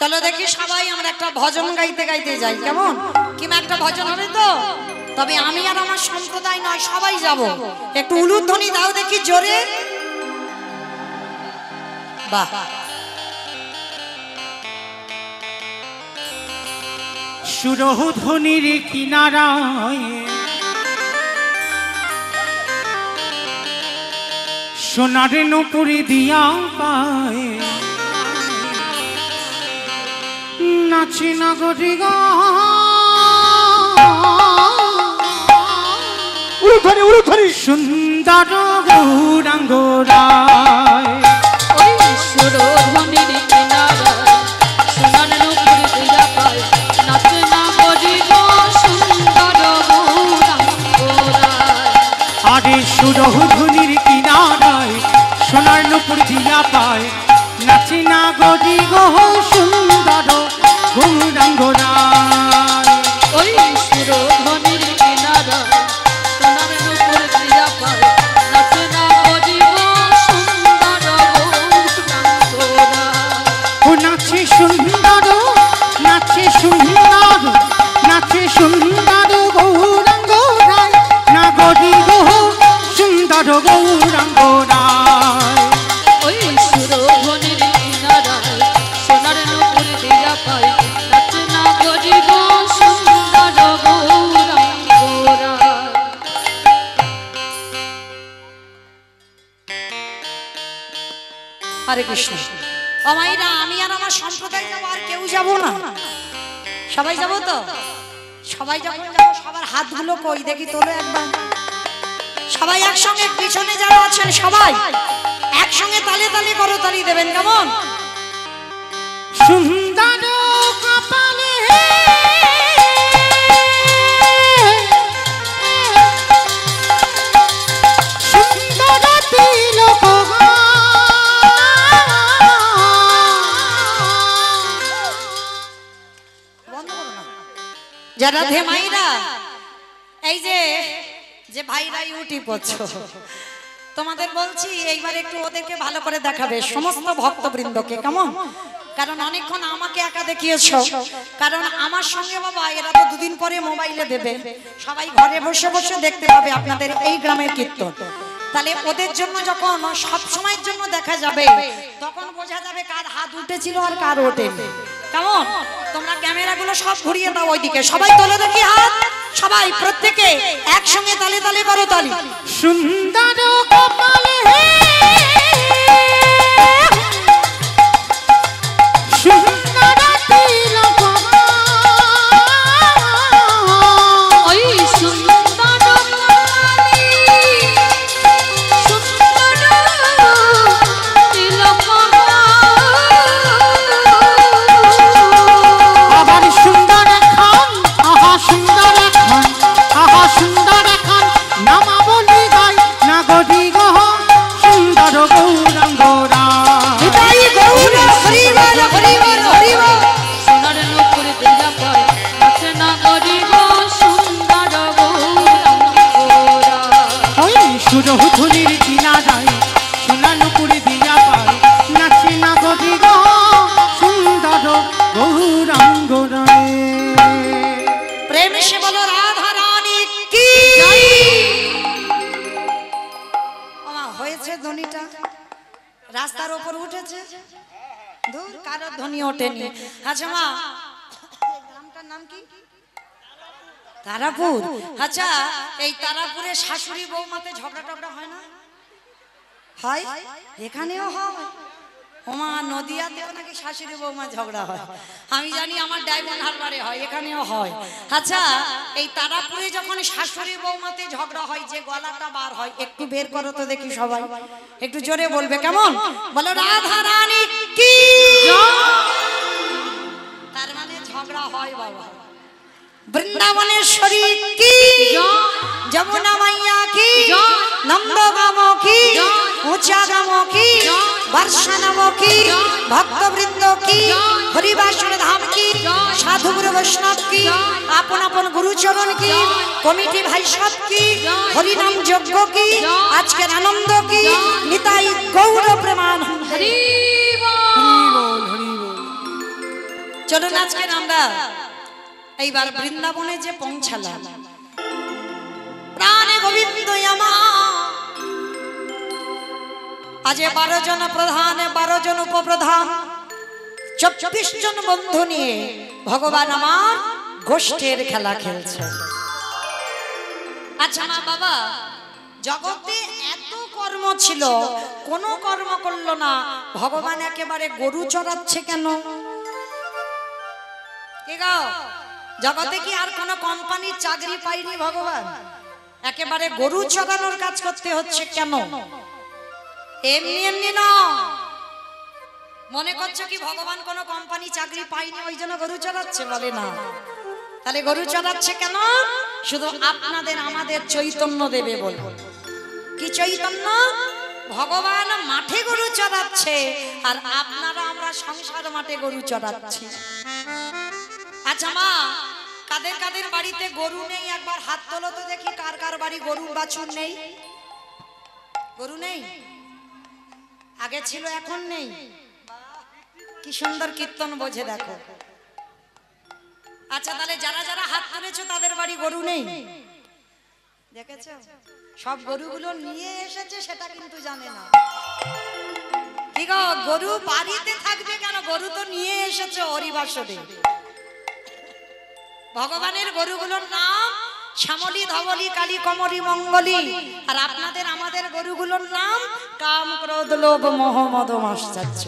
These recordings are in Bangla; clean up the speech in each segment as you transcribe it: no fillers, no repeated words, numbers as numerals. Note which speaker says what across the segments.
Speaker 1: চলো দেখি সবাই আমরা একটা ভজন গাইতে গাইতে যাই, কেমন? কিংবা একটা ভজন হবে তো? তবে আমি আর আমার সম্প্রদায় নয়, সবাই যাব। একটু উলুধ্বনি দাও দেখি জোরে। বাহ,
Speaker 2: সুরধ্বনির কিনারায় সোনার নুপুরি দিয়া পায় নাচি নগরী গো
Speaker 3: উলুধ্বনি উলুধ্বনি
Speaker 2: সুন্দর গৌরাঙ্গ রায়
Speaker 4: ওই সুরধ্বনির কিনারায় সোনার নুপুরি দিয়া পায় নাচে নগরী গো সুন্দর গৌরাঙ্গ রায়।
Speaker 2: আরে সুরধ্বনির কিনারায় সোনার নুপুর দিয়া পায় নাচি নগরী গো সুন্দর গৌরাঙ্গ রায়।
Speaker 4: ওই সুরধ্বনির কিনারায় সোনার নুপুর দিয়া পায় নাচে নগরী গো সুন্দর গৌরাঙ্গ রায়।
Speaker 2: ও নাচে সুন্দর নাচে সুন্দর নাচে সুন্দর গৌরাঙ্গ রায় নাগরী গো সুন্দর গৌরাঙ্গ রায়।
Speaker 4: ওই সুরধ্বনির কিনারায় সোনার নুপুর দিয়া পায় নাচে নগরী গো সুন্দর গৌরাঙ্গ রায়।
Speaker 1: হরে কৃষ্ণ। ও মাইরা, আমি আর আমার সম্প্রদায় যাবো, আর কেউ যাব না? সবাই যাব তো? সবাই যখন যাবো সবার হাতগুলো কই দেখি, তোলো একবার। সবাই একসঙ্গে, পিছনে যারা আছেন সবাই একসঙ্গে তালে তালে করো, তালি দেবেন, কেমন?
Speaker 2: সুন্দর কপালে সুন্দর তিলক
Speaker 1: যারা ধেমাইরা, এই যে যে ভাইরা ইউটিউব করছো, তোমাদের বলছি এইবার একটু ওদেরকে ভালো করে দেখাবে, সমস্ত ভক্তবৃন্দকে, কেমন? কারণ অনেকক্ষণ আমাকে একা দেখিয়েছো, কারণ আমার সঙ্গে বাবা এরা তো দুদিন পরে মোবাইলে দেবে, সবাই ঘরে বসে বসে দেখতে পাবে আপনাদের এই গ্রামের কীর্তন। তাহলে ওদের জন্য যখন সব সময়ের জন্য দেখা যাবে, তখন বোঝা যাবে কার হাত উঠেছিল আর কার ওঠেনি, কেমন? তোমরা ক্যামেরাগুলো সব ঘুরিয়ে দাও ওইদিকে, সবাই তোলো দেখি হাত, সবাই প্রত্যেকে একসঙ্গে তালে তালে করো তালি।
Speaker 2: সুন্দর কপালে সুন্দর তিলক
Speaker 4: ওই সুন্দর কালী সুন্দর তিলক
Speaker 2: আবার সুন্দর এখন আহা সুন্দর এখন আহা সুন্দর এখন নামা বলি গাই নাগরী গো সুন্দর গৌরাঙ্গ রায়।
Speaker 1: এটাই গৌর, হরি বল হরি বল হরি বল।
Speaker 4: সোনার নুপুর দিয়া পায় নাচে নগরী গো সুন্দর গৌরাঙ্গ রায়।
Speaker 2: ওই সুরধুনির কিনারায় সোনা নুপুর দিয়া পায় নাচে নাগরী গো সুন্দর গৌরাঙ্গ রায়।
Speaker 1: প্রেম সে বলো রাধা রানী কি। ওমা, হয়েছে ধ্বনিটা, রাস্তার উপর উঠেছে, দূর কারো ধ্বনি ওঠেনি। আচ্ছা মা, গ্রামটার নাম কি? তারাপুর। আচ্ছা, এই তারাপুরে শাশুড়ি বৌমাতে ঝগড়া টগড়া হয় না? হয়, এখানেও হয়। ওমা, নদিয়াতেও নাকি শাশুড়ি বৌমা ঝগড়া হয়। আমি জানি আমার ডায়মন্ড হারবারে হয়, এখানেও হয়। আচ্ছা, এই তারাপুরে যখন শাশুড়ি বৌমাতে ঝগড়া হয়, যে গলাটা বার হয়, একটু বের করো তো দেখি সবাই, একটু জোরে বলবে, কেমন? বলো রাধা রানী কি। তার মানে ঝগড়া হয় বাবা। বৃন্দাবনেশ্বরী কি, যমুনা মাইয়া কি, নন্দগাম কি, উঁচাগাম কি, বর্ষানাম কি, ভক্তবৃন্দ কি, হরিবাসর ধাম কি, সাধু গুরু বৈষ্ণব কি, আপন আপন গুরুচরণ কি, কমিটি ভাই সব কি, হরিনাম যজ্ঞ কি, আজকের আনন্দ কি, নিতাই গৌর প্রেমানন্দ।
Speaker 4: হরি বল।
Speaker 2: হরি বল হরি বল।
Speaker 1: চলুন আজকে আমরা এইবার বৃন্দাবনে যে পৌঁছালাম, প্রাণে গোবিন্দ আজ 12 জন প্রধান, 12 জন উপপ্রধান, 24 জন বন্ধু নিয়ে ভগবান আমার গোষ্ঠের খেলা খেলছে। আচ্ছা মা বাবা, জগতে এত কর্ম ছিল, কোনো কর্ম করলো না, ভগবান একেবারে গরু চড়াচ্ছে কেন? কি গো, জগতে কি আর কোনো কোম্পানির চাকরি পাইনি ভগবান? একেবারে গরু চড়ানোর কাজ করতে হচ্ছে কেন? এমনি এমনি না। মনে করছো কি ভগবান কোনো কোম্পানি চাকরি পাইনি ওই জন্য গরু চড়াচ্ছে? বলে না। তাহলে গরু চড়াচ্ছে কেন? শুধু আপনাদের আমাদের চৈতন্য দেবে বলে। কি চৈতন্য? ভগবান মাঠে গরু চড়াচ্ছে আর আপনারা আমরা সংসার মাঠে গরু চড়াচ্ছি। আচ্ছা মা, কাদের কাদের বাড়িতে গরু নেই একবার হাত তোলো তো দেখি। কার কার বাড়ি গরু বাছুর নেই? গরু নেই? আগে ছিল এখন নেই? কি সুন্দর কীর্তন বোঝে দেখো। আচ্ছা তাহলে যারা যারা হাত তুলেছো তাদের বাড়ি গরু নেই? দেখেছো, সব গরুগুলো নিয়ে এসেছে সেটা কিন্তু জানে না। কি গো, গরু বাড়িতে থাকবে কেন? গরু তো নিয়ে এসেছে হরিবাসরে। ভগবানের গরুগুলোর নাম শ্যামলী, ধবলী, কালী, কমলী, মঙ্গলী। আর আপনাদের আমাদের গরুগুলোর নাম কাম, ক্রোধ, লোভ, মোহ, মদ, মাশ্চর্য।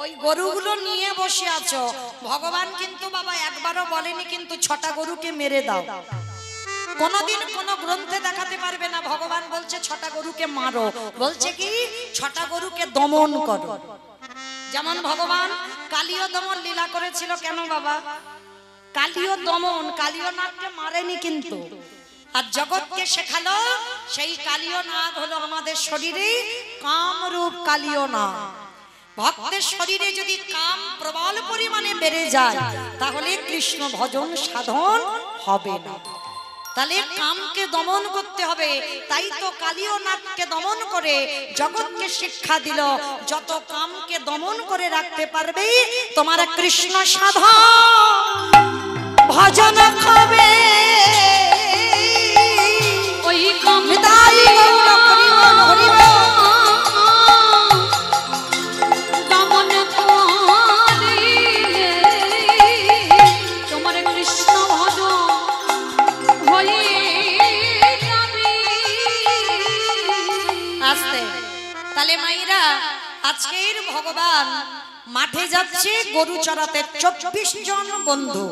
Speaker 1: ওই গরুগুলো নিয়ে বসে আছো। ভগবান কিন্তু বাবা একবারও বলেনি কিন্তু 6টা গরুকে মেরে দাও। কোনদিন কোন গ্রন্থে দেখাতে পারবে না ভগবান বলছে 6টা গরুকে মারো। বলছে কি 6টা গরুকে দমন করো। যেমন ভগবান কালীয় দমন লীলা করেছিল। কেন বাবা? কালীয় দমন, কালীয় নাগকে মারেনি কিন্তু, আর জগৎকে শেখালো সেই কালীয় নাগ হলো আমাদের শরীরে কামরূপ কালীয় নাগ। ভক্তের শরীরে যদি কাম প্রবল পরিমাণে বেড়ে যায় তাহলে কৃষ্ণ ভজন সাধন হবে না। তাহলে কামকে দমন করতে হবে। তাই তো কালীয় নাগকে দমন করে জগৎকে শিক্ষা দিল, যত কামকে দমন করে রাখতে পারবে তোমার কৃষ্ণ সাধন ভজন হবে।
Speaker 4: ওই কাম
Speaker 1: নিতাই গৌর হরিবল হরিবল।
Speaker 4: দমন করিলে তোমার কৃষ্ণ ভজন হয়ে যাবে।
Speaker 1: আস্তে। তাহলে মাইরা আজকের ভগবান মাঠে যাচ্ছে গরু চড়াতে 24 জন বন্ধু।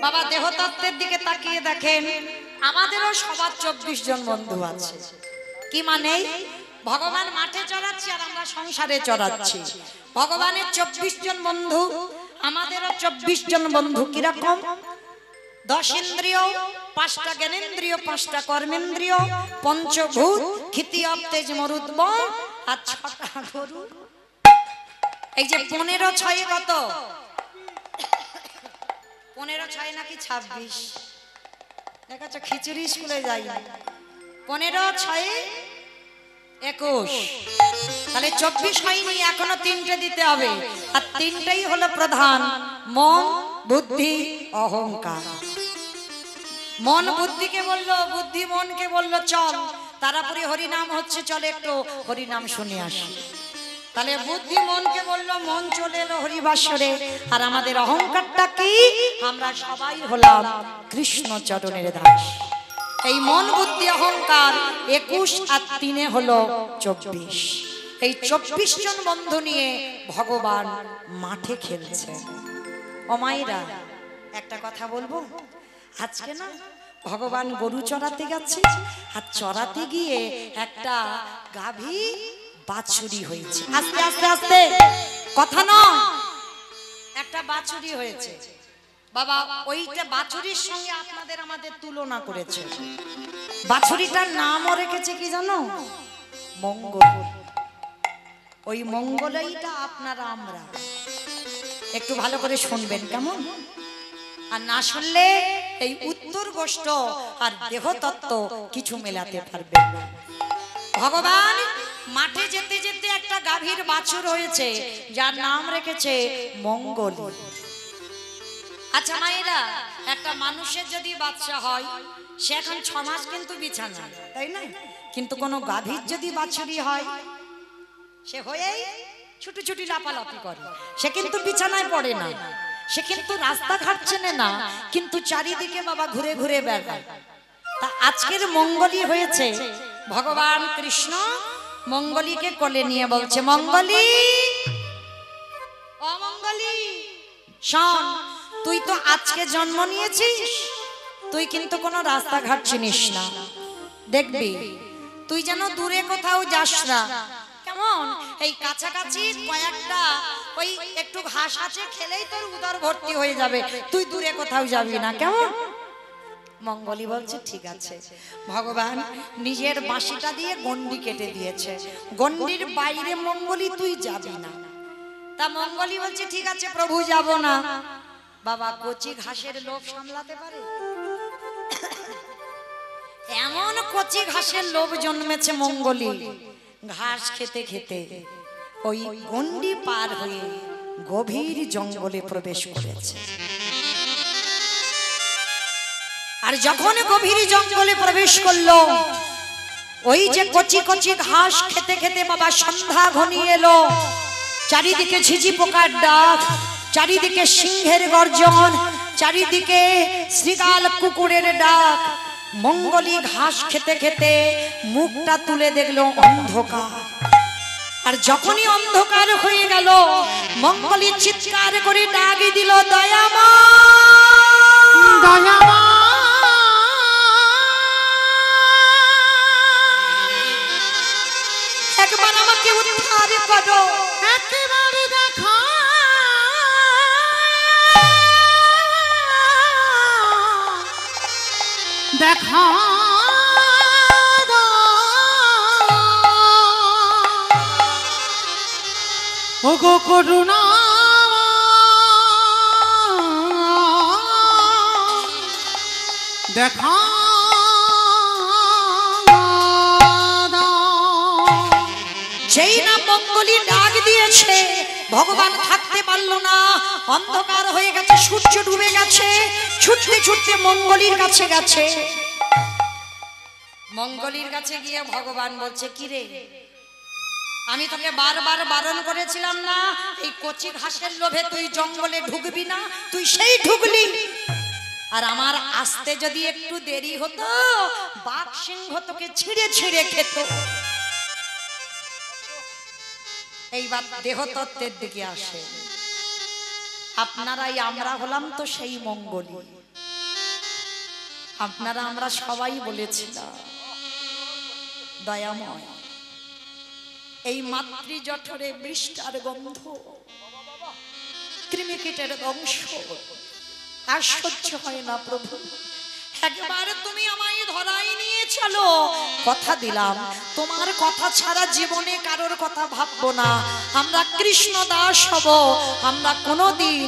Speaker 1: বাবা দেহতত্ত্বের দিকে তাকিয়ে দেখেন, আমাদেরও সবার 24 জন বন্ধু আছে। কি মানে? ভগবান মাঠে চড়াচ্ছে আর আমরা সংসারে চড়াচ্ছি। ভগবানের 24 জন বন্ধু, আমাদেরও 24 জন বন্ধু। কিরকম? 10 ইন্দ্রিয়, 5টা জ্ঞানেন্দ্রিয়, 5টা কর্মেন্দ্রিয়, পঞ্চভূত, ক্ষিতি, অপ, তেজ, মরুদ্ব আর 6টা গরু। এই যে 15 6 কত? 15 6 নাকি 26? দেখো খিচুড়ি স্কুলে যাই। 15 6 21, তাহলে 24 হয়নি, এখনো 3টে দিতে হবে। আর 3টাই হলো প্রধান, মন, বুদ্ধি, অহংকার। মন বুদ্ধিকে বললো, বুদ্ধি মনকে বললো চল তাড়াতাড়ি হরিনাম হচ্ছে, চলে একটু হরিনাম শুনে আসি। তাহলে বুদ্ধি মনকে বললো, মন চলে এলো হরিবাসরে। আর আমাদের অহংকারটা কি? আমরা সবাই হলাম কৃষ্ণ চরণের দাস। এই মন বুদ্ধি অহংকার 21 আর 3 হলো 24। এই 24 জন বন্ধু নিয়ে ভগবান মাঠে খেলছে। ও মাইরা একটা কথা বলবো, আজকে না ভগবান গরু চড়াতে গেছে, আর চড়াতে গিয়ে একটা গাভী বাছুরি হয়েছে। আস্তে আস্তে আস্তে, কথা নয়, একটা বাছুরি হয়েছে। বাবা ওইটা বাছুরির সঙ্গে আপনাদের আমাদের তুলনা করেছে। বাছুরিটার নামও রেখেছে কি জানো? মঙ্গল। ওই মঙ্গলইটা আপনারা আমরা। একটু ভালো করে শুনবেন কেমন? আর না শুনলে এই উত্তর গোষ্ঠ আর দেহতত্ত্ব কিছু মেলাতে পারবেন না। ভগবান মাঠে যেতে যেতে একটা গাভীর বাছুর হয়েছে যার নাম রেখেছে মঙ্গলী। আচ্ছা মায়েরা, একটা মানুষের যদি বাচ্চা হয় সে এখন 6 মাস কিন্তু বিছানায়, তাই না? কিন্তু কোনো গাভীর যদি বাছুরি হয় সে হয়েই ছুটি ছুটি লাপালাপি করে, সে কিন্তু বিছানায় পড়ে না, সে কিন্তু রাস্তাঘাট চেনে না, কিন্তু চারিদিকে বাবা ঘুরে ঘুরে বেড়ায়। তা আজকের মঙ্গলী হয়েছে ভগবান কৃষ্ণ মঙ্গলীকে কোলে নিয়ে বলছে, মঙ্গলী, ও মঙ্গলী শোন, তুই তো আজকে জন্ম নিয়েছিস, তুই কিন্তু কোনো রাস্তাঘাট চিনিস না, দেখবি তুই যেন দূরে কোথাও যাস না, কেমন? এই কাছাকাছি কয়েকটা ওই একটু ঘাস আছে, খেলেই তোর উদর ভর্তি হয়ে যাবে, তুই দূরে কোথাও যাবি না, কেমন? মঙ্গলী বলছে ঠিক আছে। ভগবান নিজের বাঁশিটা দিয়ে গন্ডি কেটে দিয়েছে, গন্ডির বাইরে মঙ্গলী তুই যাবি না। তা মঙ্গলী বলছে ঠিক আছে প্রভু, যাব না। বাবা কচি ঘাসের লোভ সামলাতে পারে? এমন কচি ঘাসের লোভ জন্মেছে মঙ্গলী, ঘাস খেতে খেতে ওই গন্ডি পার হয়ে গভীর জঙ্গলে প্রবেশ করেছে। আর যখন গভীর জঙ্গলে প্রবেশ করলো, ওই যে কচি কচি ঘাস খেতে খেতে বাবা সন্ধ্যা ঘনিয়ে এলো, চারিদিকে ঝিঝি পোকার ডাক, চারিদিকে সিংহের গর্জন, চারিদিকে শ্রীগাল কুকুরের ডাক। মঙ্গলী ঘাস খেতে খেতে মুখটা তুলে দেখলো অন্ধকার। আর যখনই অন্ধকার হয়ে গেল, মঙ্গলী চিৎকার করে ডাক দিল, দয়ামা,
Speaker 2: দয়ামা,
Speaker 1: একবার আমাকে উদ্ধার করো,
Speaker 2: একেবারে দেখা দেখা ওগো করুণা, দেখা
Speaker 1: যেই না মঙ্গলী ডাক দিয়েছে, ভগবান থাকতে পারলো না, অন্ধকার হয়ে গেছে, সূর্য ডুবে গেছে, ছুটতে ছুটতে মঙ্গলীর কাছে গেছে। মঙ্গলীর কাছে গিয়ে ভগবান বলছে, কি রে, আমি তোকে বারবার বারণ করেছিলাম না এই কচি ঘাসের লোভে তুই জঙ্গলে ঢুকবি না, তুই সেই ঢুকলি। আর আমার আসতে যদি একটু দেরি হতো, বাঘ সিংহ তোকে ছিঁড়ে ছিঁড়ে খেত। এইবার দেহতত্ত্বের দিকে আসে, আপনারাই আমরা হলাম তো সেই মঙ্গলী। আপনারা আমরা সবাই বলেছিলাম দয়াময়, এই মাতৃ জঠরে বৃষ্টার গন্ধ, কৃমিকীটের বংশ আর সহ্য হয় না প্রভু, একবার তুমি আমায় ধরাই নিয়ে চলো, কথা দিলাম তোমার কথা ছাড়া জীবনে কারোর কথা ভাববো না, আমরা কৃষ্ণ দাস হব, আমরা কোনোদিন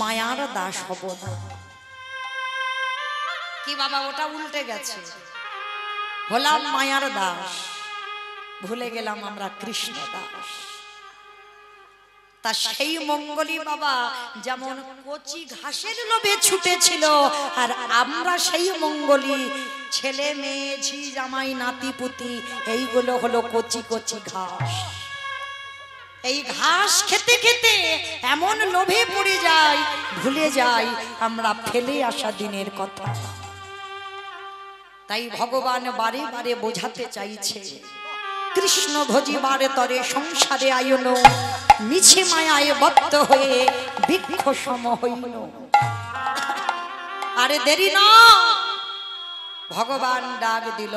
Speaker 1: মায়ার দাস হব না। কি বাবা, ওটা উল্টে গেছে, হলাম মায়ার দাস, ভুলে গেলাম আমরা কৃষ্ণ দাস। তা সেই মঙ্গলী বাবা যেমন কচি ঘাসের লোভে ছুটেছিল, আর আমরা সেই মঙ্গলী ছেলে মেয়ে ঝি জামাই নাতি পুতি, এইগুলো হলো কচি কচি ঘাস। এই ঘাস খেতে খেতে এমন লোভে পড়ে যাই, ভুলে যাই আমরা ফেলে আসা দিনের কথা। তাই ভগবান বারে বারে বোঝাতে চাইছে, কৃষ্ণ ভজিবার তরে সংসারে আয়ন, মিছে মায়ায় বদ্ধ হয়ে বৃক্ষ সম হইল। আরে দেরি না, ভগবান ডাক দিল,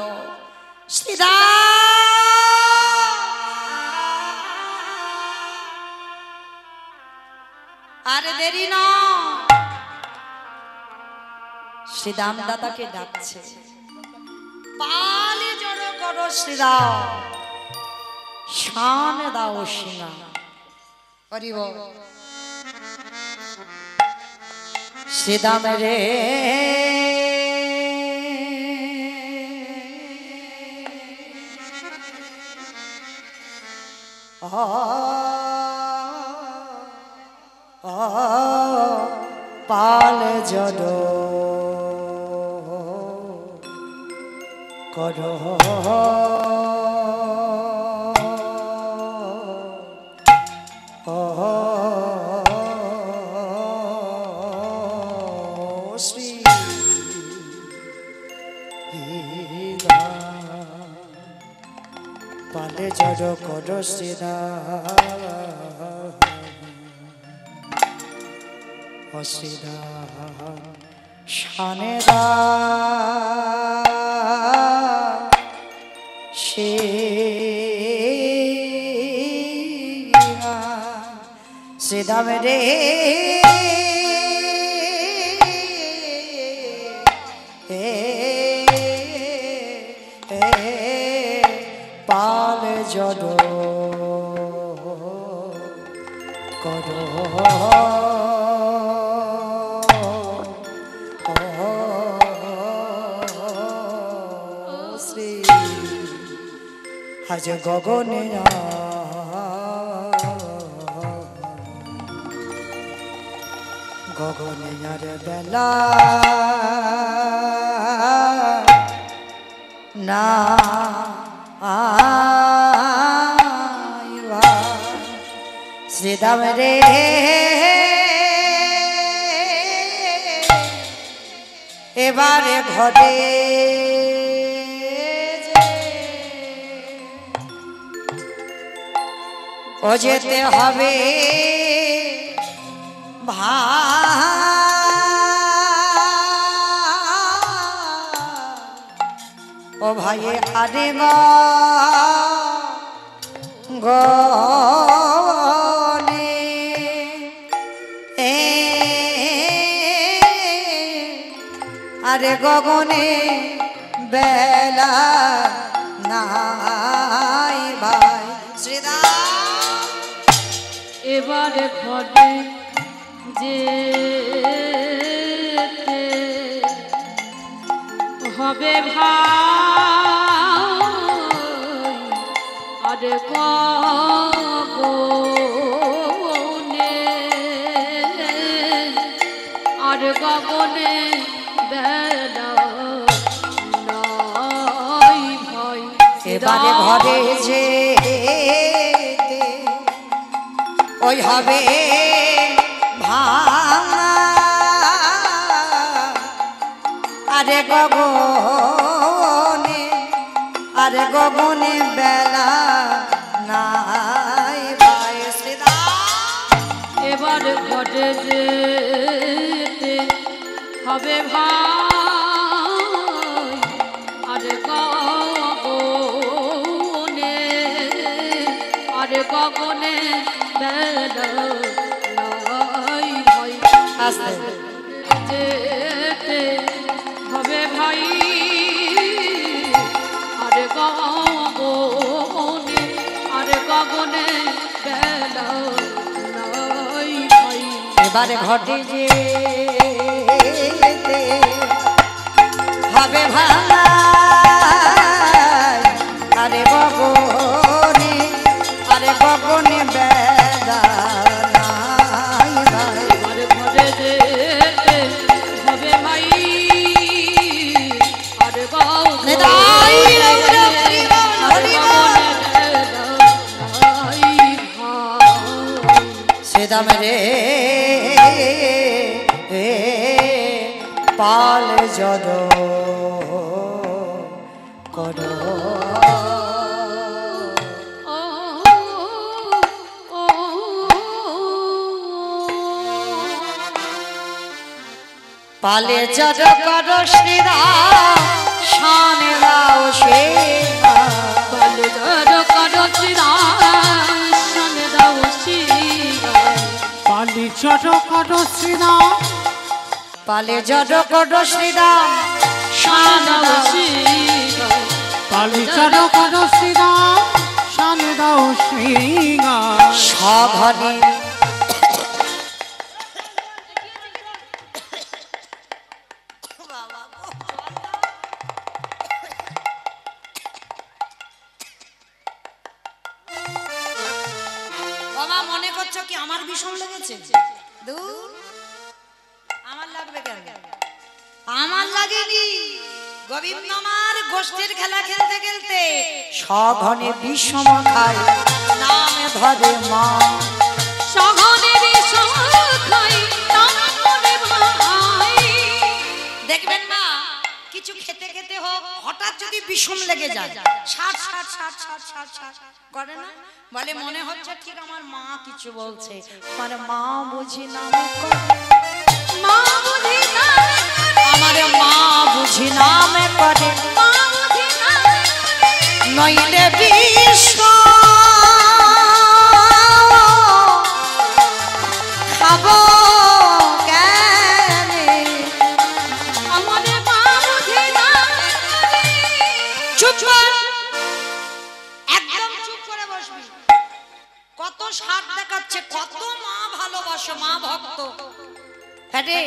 Speaker 1: আরে দেরি না, শ্রীরাম দাদাকে ডাকছে, পালে জড়ো করো শ্রীরাম, শান দাও সিংহা। হরিব শ্রীরাম রে, পাল জড কর শ্রী পালে জড় কর শ্রীরা শ্রীরা শানেরা সে শ্রীরাম রে পাল জড় কর শ্রী আজ গগনে গগনে আর বেলা না শ্রীরাম রে এবারে ঘটে ও যেতে হবে ও ভাই আরে গনে আরে গগনে বেলা নাই ভাই শ্রীরাম
Speaker 4: এবারে ঘটে যে হবে ভাই আরে গগনে আরে গগনে বেলা নাই ভাই
Speaker 1: এবারে ঘরে যে ওই হবে ভাঙা আরে গগনে বেলা নাই ভাই শ্রীরাম
Speaker 4: এবার ঘটে যেতে হবে ভাই আরে গগনে বেলা নাই ভাই
Speaker 1: আস্তে
Speaker 4: যেতে হবে ভাই আরে গগনে বেলা নাই ভাই
Speaker 1: এবারে ঘটে যে হবে ভাই আরে গগনে বেলা নাই ভাই
Speaker 4: আরে ঘরে যেতে হবে ভাই আরে গগনে
Speaker 1: শ্রীরাম রে পাল জড় কর পালে জড় কর শ্রীরাম শান রাও সে
Speaker 4: পালে জড় কর শ্রীরাম শান রাও সে
Speaker 2: পালি চট কর শ্রীরাম
Speaker 1: পালে জড় কর শ্রীরাম শান রাও সে
Speaker 2: পালি চট কর শ্রীরাম শান দাও শ্রীরাম
Speaker 1: সঘনে বাবা মনে করছো কি আমার ভীষণ লেগেছে দূর লাগেনি। গোবিন্দ আমার গোষ্ঠীর খেলা খেলতে খেলতে সঘনে বিষম খায়, নামে ধরে মা।
Speaker 4: সঘনে বিষম খাই নাম করে ভাই।
Speaker 1: দেখবেন না কিছু খেতে খেতে হোক হঠাৎ যদি বিষম লেগে যায়, ষাট ষাট ষাট ষাট ষাট ষাট করে না, বলে মনে হচ্ছে ঠিক আমার মা কিছু বলছে, মানে মা বুঝি নামে করে,
Speaker 4: মা বুঝি নামে করে,
Speaker 1: আমার মা বুঝি নামে করে,
Speaker 4: মা বুঝি নামে করে,
Speaker 1: নইলে বিষ খাবো কেনে।
Speaker 4: আমার মা বুঝি নামে করে।
Speaker 1: চুপ কর, একদম চুপ করে বসবি। কত স্বাদ দেখাচ্ছে, কত মা ভালোবাসো, মা ভক্ত। হ্যাঁ রে,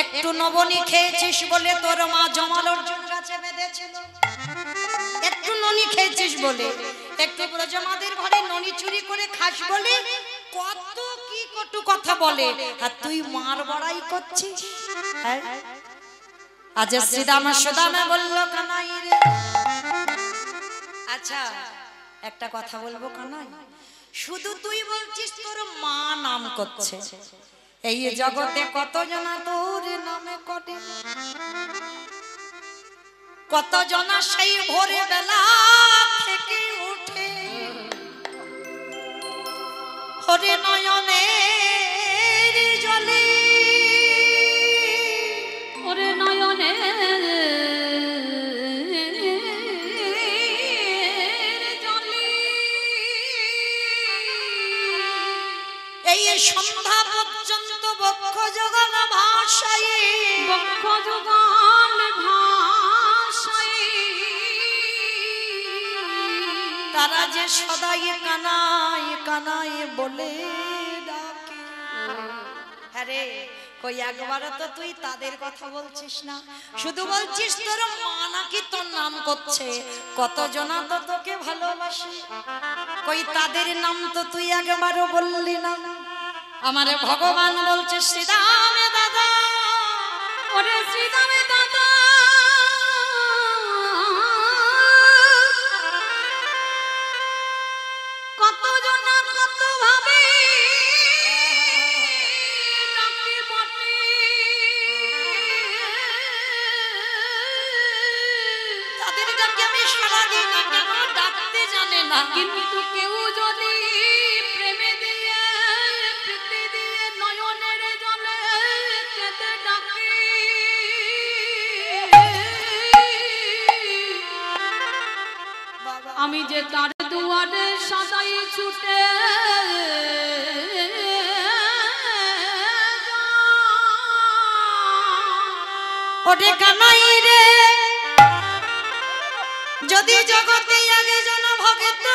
Speaker 1: একটু নবনী খেয়েছিস বলে তোর মা জমাল অর্জুন গাছে বেঁধেছিল, একটু ননি খেয়েছিস বলে, একটু ব্রজমাদের ঘরে ননি চুরি করে খাস বলে কত কি কটু কথা বলে, আর তুই মার বড়াই করছিস। হ্যাঁ, আজ শ্রীরাম সুদামে বলল কানাই রে। আচ্ছা একটা কথা বলবো কানাই, শুধু তুই বলছিস তোর মা নাম করছে, এই জগতে কত জনা তোর নামে করে, কত জনা সেই ভোরে বেলা থেকে উঠে হরে নয়নের জলে,
Speaker 4: ওরে নয়নে
Speaker 1: এই সন্ধ্যা পর্যন্ত বক্ষ জগন ভাষায়,
Speaker 4: বক্ষ যোগান ভাষায়
Speaker 1: তারা যে সদাই কানাই কানাই বলে ডাকে। হ্যাঁ রে, কই একবারও তো তুই তাদের কথা বলছিস না, শুধু বলছিস তোর মা নাকি তোর নাম করছে, কত জনা তো তোকে ভালোবাসে, কই তাদের নাম তো তুই একবারও বললি না। আমারে ভগবান বলছে শ্রীরামে দাদা,
Speaker 4: ওরে শ্রীরামে দাদা, কত জনা কত ভাবে ডাকে বটে,
Speaker 1: তাদের ডাকে আমি সারা দিন কেন ডাকতে জানে না,
Speaker 4: কিন্তু কেউ যদি প্রেমে দিয়ে প্রীতি দিয়ে নয়নের জলে কেঁদে ডাকে,
Speaker 1: বাবা
Speaker 4: আমি যে তার দুয়ারে সদাই ছুটে
Speaker 1: ওরে কানাই রে, যদি জগতে আগে জন ভক্ত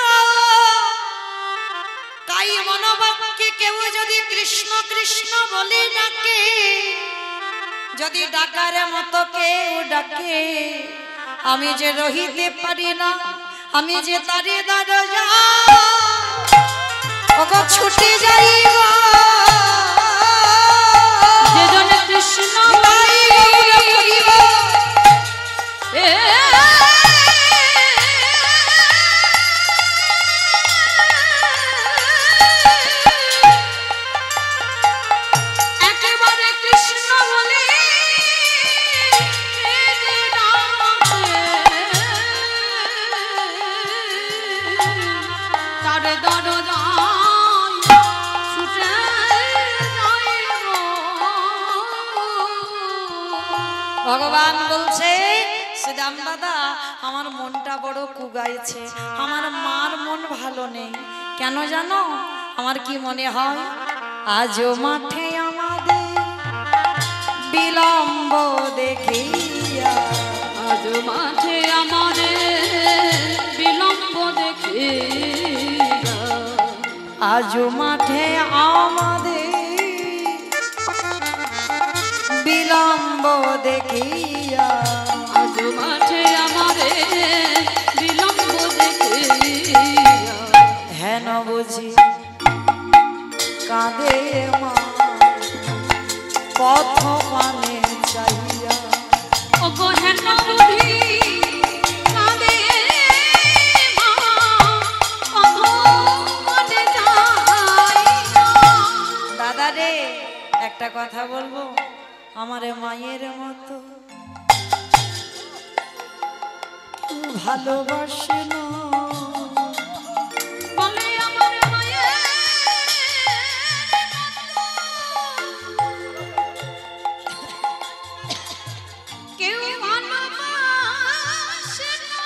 Speaker 1: কাই মনোবাক্যে কেউ যদি কৃষ্ণ কৃষ্ণ বলে ডাকে, যদি ডাকার মতো কেউ ডাকে, আমি যে রহিতে পারি না, আমি যে তারে দরজা ওগো ছুটে যাইব,
Speaker 4: যে জনে কৃষ্ণ
Speaker 1: তাই গৌর করিব।
Speaker 4: এ একেবারে কৃষ্ণ বলে তারে দরজায় ছুটে যাইব।
Speaker 1: ভগবান বলছে শ্রীরাম দাদা, আমার মনটা বড় কুগাইছে, আমার মার মন ভালো নেই, কেন জানো আমার কি মনে হয়, আজও মাঠে আমাদের বিলম্ব দেখিয়া,
Speaker 4: আজ মাঠে আমাদের বিলম্ব দেখে,
Speaker 1: আজও মাঠে আমাদের বিলম্ব দেখিয়া,
Speaker 4: আজ মাঠে আমাদের বিলম্ব দেখে,
Speaker 1: হেন বুঝি কাঁদে মা পথ পানে চাইয়া,
Speaker 4: ওগো
Speaker 1: একটা কথা বলবো, আমারে মায়ের মতো ভালোবাসে না।
Speaker 4: বলে আমার মায়ের কেউ ভালোবাসে না।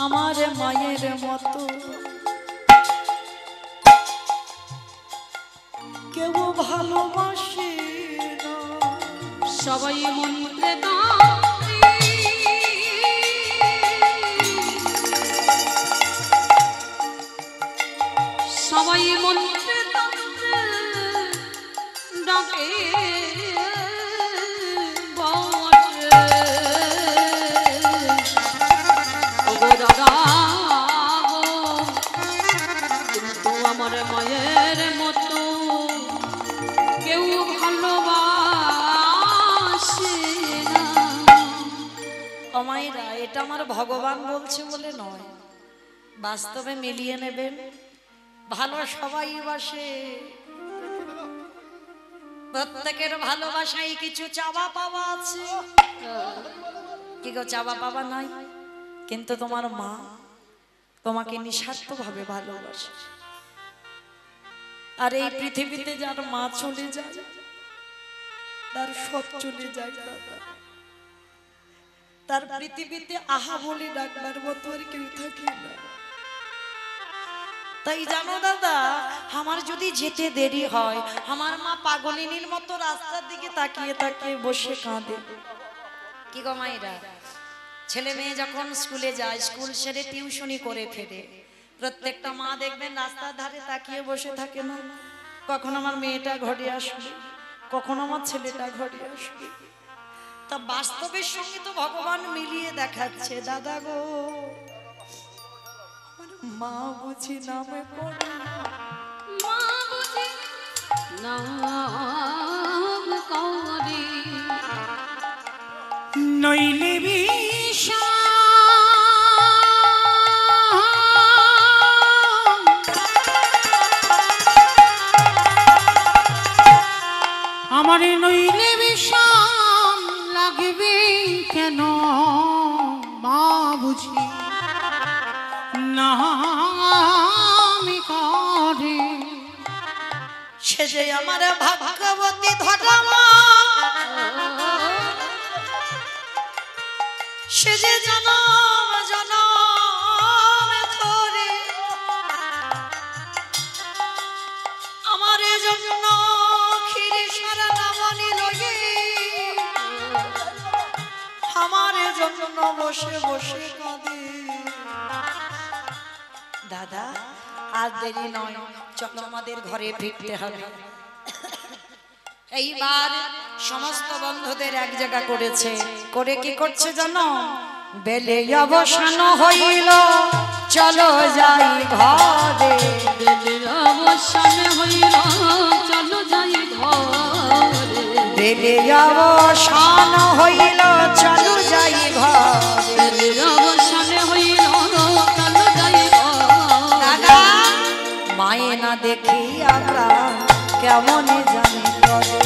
Speaker 1: আমার মায়ের মতো কেউ ভালোবাসে না।
Speaker 4: সবাই মন্ত্রে দাঁড়ি সবাই মন্ত্রে তন্ত্রে ডাকে বটে। ওগো দাদা গো, কিন্তু আমার মায়ের মতো কেউ ভালোবাসে না।
Speaker 1: অমাইরা, এটা আমার ভগবান বলছে বলে নয়, বাস্তবে মিলিয়ে নেবেন। ভালো সবাই বাসে, প্রত্যেকের ভালোবাসায় কিছু চাওয়া পাওয়া আছে। কি গো, চাওয়া পাওয়া নাই? কিন্তু তোমার মা তোমাকে নিঃস্বার্থভাবে ভালোবাসে। আর এই পৃথিবীতে যার মা চলে যায়, তার সব চলে যায় দাদা। তার পৃথিবীতে আহা বলে ডাকবার মতো আর কেউ থাকে না। তাই জানো দাদা, আমার যদি যেতে দেরি হয়, আমার মা পাগলিনীর মতো রাস্তার দিকে তাকিয়ে তাকিয়ে বসে কাঁদে। কি গো মায়েরা, ছেলে মেয়ে যখন স্কুলে যায়, স্কুল সেরে টিউশনি করে ফেরে, প্রত্যেকটা মা দেখবেন রাস্তার ধারে তাকিয়ে বসে থাকে না, কখন আমার মেয়েটা ঘরে আসবে, কখন আমার ছেলেটা ঘরে আসবে। তা বাস্তবের সঙ্গে তো ভগবান মিলিয়ে দেখাচ্ছে দাদা গো। মা বুঝি নামে পড়ে,
Speaker 4: মা বুঝি নাম করে,
Speaker 2: নইলে বিষম আমারে নইলে বিষম লাগবে কেন মা বুঝি নামি করে।
Speaker 1: সে যে আমার ভাগ্যবতী ধরা মা, সে যে জনম জনম ধরে আমার জন্য ক্ষীর সারা নামনি লগে, আমার জন্য বসে বসে কাঁদে। দাদা, আর দেরি নয়, চলো আমাদের ঘরে ফিরতে হবে। এইবার সমস্ত বন্ধুদের এক জায়গা করেছে, করে কি করছে জানো? বেলে অবসান হইল, চলো যাই ঘরে।
Speaker 4: বেলের অবসান হইল, চলো যাই ঘরে।
Speaker 1: বেলে অবসান হইল, চলো যাই ঘরে।
Speaker 4: বেলের অবসান হইল, চলো যাই ঘরে।
Speaker 1: দাদা, মায়ে না দেখিয়া প্রাণ কেমন জানি করে।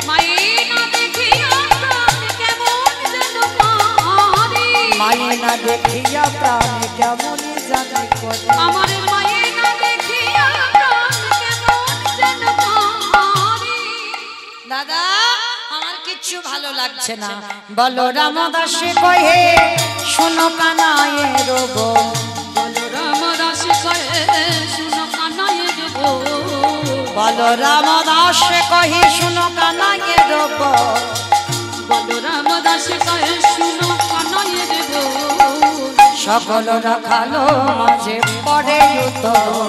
Speaker 4: মায়ে না দেখিয়া প্রাণ কেমন যেন করে।
Speaker 1: মায়ে না দেখিয়া প্রাণ কেমন জানি করে।
Speaker 4: আমার মায়ে না দেখিয়া প্রাণ কেমন যেন করে।
Speaker 1: দাদা, আমার কিচ্ছু ভালো লাগছে না। বলো রামদাসে কহে শোনো কানায়ে রব।
Speaker 4: বলরাম দাস কহে শুনো কানায়ে দেবো।
Speaker 1: বলো রামদাসে কহে শোনো কানায়ে রব।
Speaker 4: বলরাম দাস কহে শুনো কানায়ে দেবো।
Speaker 1: সকল রাখালো মাঝে পড়ে উত্তর।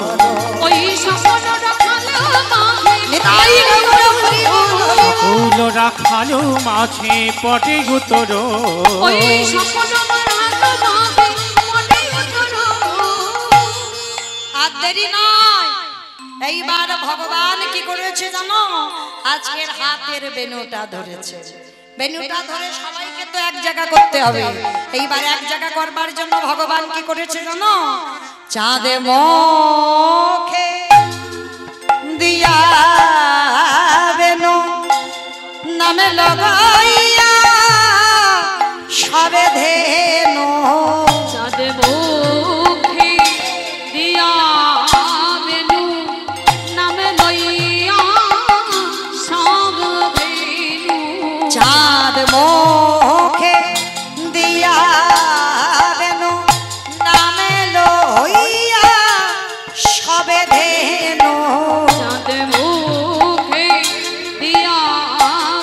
Speaker 4: ওই সকল রাখালো মাঝে
Speaker 1: নিতাই গৌর হরি বল।
Speaker 2: ফুল রাখালো মাঝে পটে উত্তর।
Speaker 4: ওই সকল রাখালো মাঝে পড়ে উত্তর।
Speaker 1: আর দেরি নয়, এইবার ভগবান কি করেছে জানো? আজকের হাতের বেনুটা ধরেছে। বেনুটা ধরে সবাইকে তো এক জায়গা করতে হবে। এইবার এক জায়গা করবার জন্য ভগবান কি করেছে জানো? চাঁদে মুখে লগাইয়া সবে ধেনু
Speaker 4: চাঁদ মুখে দিয়া বেনু নামে লইয়া সব বেনু
Speaker 1: চাঁদ মুখে দিয়া বেনু নামে লইয়া সবে ধেনু
Speaker 4: চাঁদ মুখে দিয়া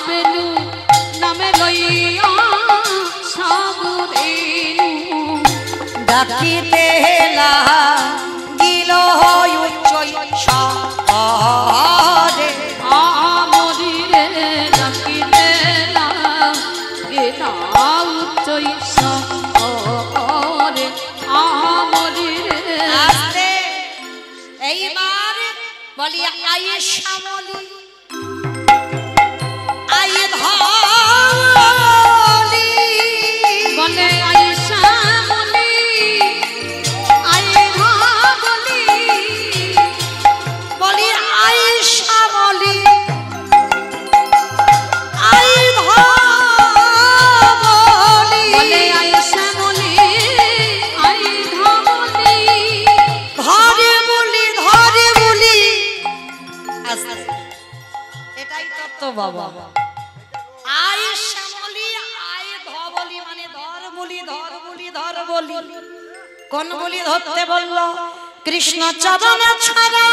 Speaker 4: বেনু নামে লইয়া সব বেনু
Speaker 1: ডাকিতে লাগিল উচ্চৈ স্বরে
Speaker 4: আমরিরে ডাকিতে লাগিলা উচ্চৈ স্বরে আমরিরে
Speaker 1: আস্তে এইবার বলি আয়ে শ্যামলী আয়ে ধলি
Speaker 4: বলে আয়েশা বলি আয়ে ভাবলি
Speaker 1: বলি আয়ে শ্যামলী আয়ে ধলি
Speaker 4: বলে আয়েশা বলি আয়ে ভাবলি
Speaker 1: ধরে বলি আস্তে এটাই তত্ত্ব বাবা আয়ে শ্যামলী আয়ে ধবলি মানে ধর বলি কোন বলি ধরতে বলল কৃষ্ণ চরণ ছাড়া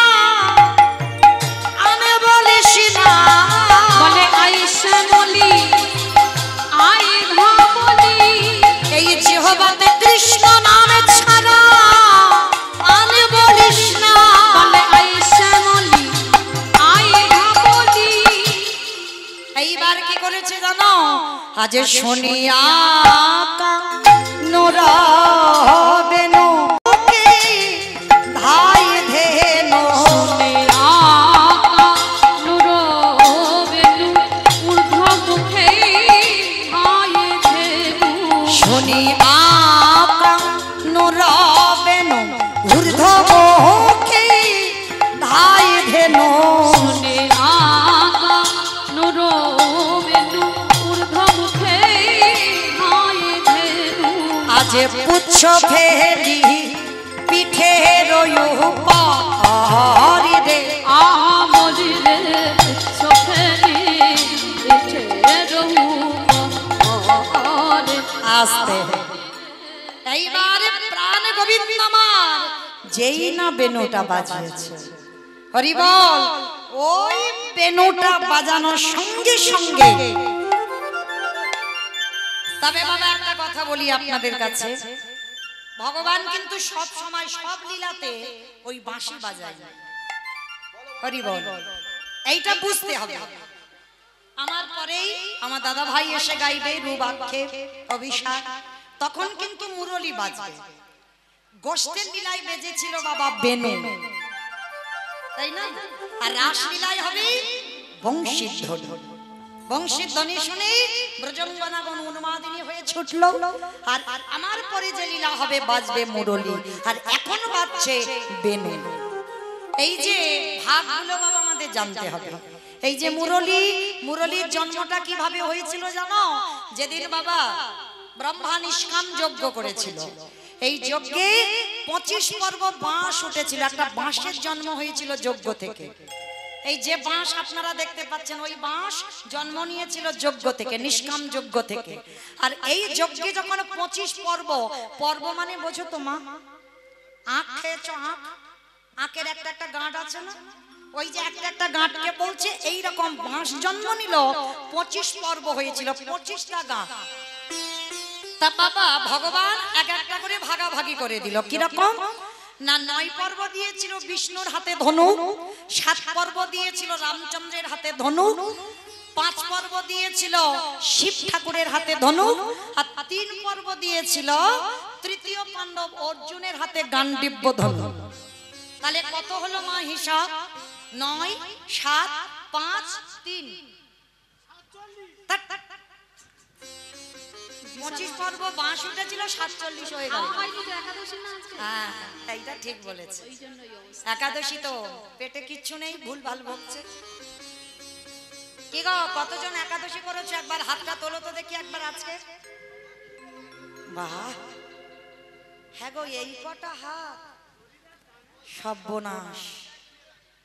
Speaker 1: আমি বলিস না
Speaker 4: বলে আয়েশা বলি আয়ে ভাবলি
Speaker 1: এই জিহ্বাতে কৃষ্ণ নামে ছাড়া আমি বলিস না
Speaker 4: বলে আয়েশা বলি আয়ে ভাবলি
Speaker 1: এইবার কি করেছে জানো আজ শুনিয়া নোরা বেনু ধাই ধেনু শুনি আকা নোরা বেনু ঊর্ধ্ব মুখে ধাই ধেনু আজ পুচ্ছ ফেরি পিঠে রয়ুপারি রে আস্তে এইবারে প্রাণ গোবিন্দ আমার যেই না বেনুটা বাজিয়েছে হরি বল ওই বেনুটা বাজানোর সঙ্গে সঙ্গে তবে বাবা একটা কথা বলি আপনাদের কাছে ভগবান কিন্তু সব সময় সব লীলাতে ওই বাঁশি বাজায় হরি বল এইটা বুঝতে হবে আমার পরেই আমার দাদা ভাই এসে গাইবে রূপাক্ষে অভিষেক তখন কিন্তু মুরলি বাজবে গোষ্ঠের লীলায় বেজেছিল বাবা বেনু তাই না আর রাস লীলায় হবে বংশীর ধ্বনি শুনে ব্রজঙ্গনাগণ উন্মাদিনী হয়ে ছুটলো আর আমার পরে যে লীলা হবে বাজবে মুরলি আর এখন বাজছে বেনু এই যে ভাগগুলো বাবা আমাদের জানতে হবে এই যে মুরলির জন্মটা কিভাবে হয়েছিল জানো যেদিন বাবা ব্রহ্মা নিষ্কাম যজ্ঞ করেছিল এই যজ্ঞে 25 পর্ব বাঁশ উঠেছিল একটা বাঁশের জন্ম হয়েছিল যজ্ঞ থেকে এই যে বাঁশ আপনারা দেখতে পাচ্ছেন ওই বাঁশ জন্ম নিয়েছিল যজ্ঞ থেকে নিষ্কাম যজ্ঞ থেকে আর এই যজ্ঞে যখন 25 পর্ব মানে বোঝো তো মা আখ খেয়েছো আখের একটা গাঁট আছে না ওই যে একটা গাঁটকে বলছে এই রকম বাঁশ জন্ম নিল 25 পর্ব হয়েছিল 25টা গাঁট তা বাবা ভগবান একটা করে ভাগাভাগি করে দিল কি রকম না 9 পর্ব দিয়েছিল বিষ্ণুর হাতে ধনুক 7 পর্ব দিয়েছিল রামচন্দ্রের হাতে ধনুক 5 পর্ব দিয়েছিল শিব ঠাকুরের হাতে ধনুক আর 3 পর্ব দিয়েছিল তৃতীয় পাণ্ডব অর্জুনের হাতে গান্ডীব্য ধনুক তাহলে কত হলো মা হিসাব 9 7 5 3 25 পর্ব বাঁশ উঠেছিল 47 হয়ে গেল হ্যাঁ এইটা ঠিক বলেছে একাদশী তো পেটে কিচ্ছু নেই ভুল ভাল বকছে কি গো কতজন একাদশী করেছো একবার হাতটা তোলো তো দেখি একবার আজকে। বাহ, হ্যাঁ গো এই কটা হাত, সর্বনাশ।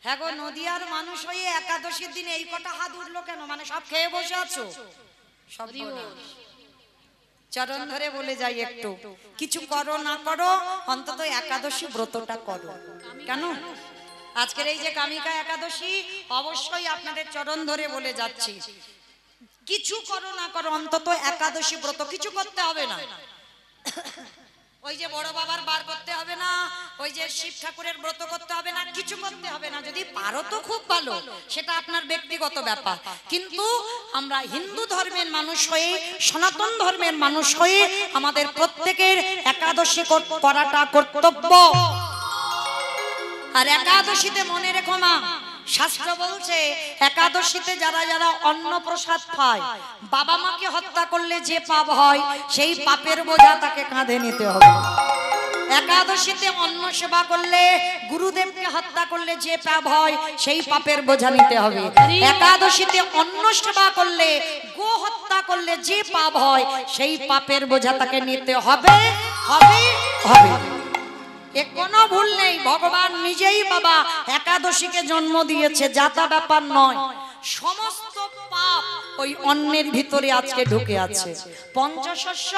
Speaker 1: হ্যাঁ গো নদিয়ার মানুষ হয়ে একাদশীর দিন এই কটা হাত উঠলো কেন? মানে সব খেয়ে বসে আছো? সর্বনাশ। চরণ ধরে বলে যাই একটু, কিছু করো না করো অন্তত একাদশী ব্রতটা করো। কেন আজকের এই যে কামিকা একাদশী, অবশ্যই আপনাদের চরণ ধরে বলে যাচ্ছি, কিছু করো না করো অন্তত একাদশী ব্রত কিছু করতে হবে না। ওই যে বড় বাবার বার করতে হবে না, ওই যে শিব ঠাকুরের ব্রত করতে হবে না, কিছু করতে হবে না। যদি পারো তো খুব ভালো, সেটা আপনার ব্যক্তিগত ব্যাপার। কিন্তু আমরা হিন্দু ধর্মের মানুষ হয়ে, সনাতন ধর্মের মানুষ হয়ে আমাদের প্রত্যেকের একাদশী করাটা কর্তব্য। আর একাদশীতে মনে রেখো মা, শাস্ত্র বলছে একাদশীতে যারা যারা অন্ন প্রসাদ পায়, বাবা মাকে হত্যা করলে যে পাপ হয় সেই পাপের বোঝা তাকে কাঁধে নিতে হবে। একাদশীতে অন্ন সেবা করলে, গুরুদেবকে হত্যা করলে যে পাপ হয় সেই পাপের বোঝা নিতে হবে। একাদশীতে অন্ন সেবা করলে, গো হত্যা করলে যে পাপ হয় সেই পাপের বোঝা তাকে নিতে হবে হবে হবে। এ কোনো ভুল নেই। ভগবান নিজেই বাবা একাদশীকে জন্ম দিয়েছে, যাতা ব্যাপার নয়। সমস্ত পাপ ওই অন্নের ভিতরে আজকে ঢুকে আছে। পঞ্চশস্য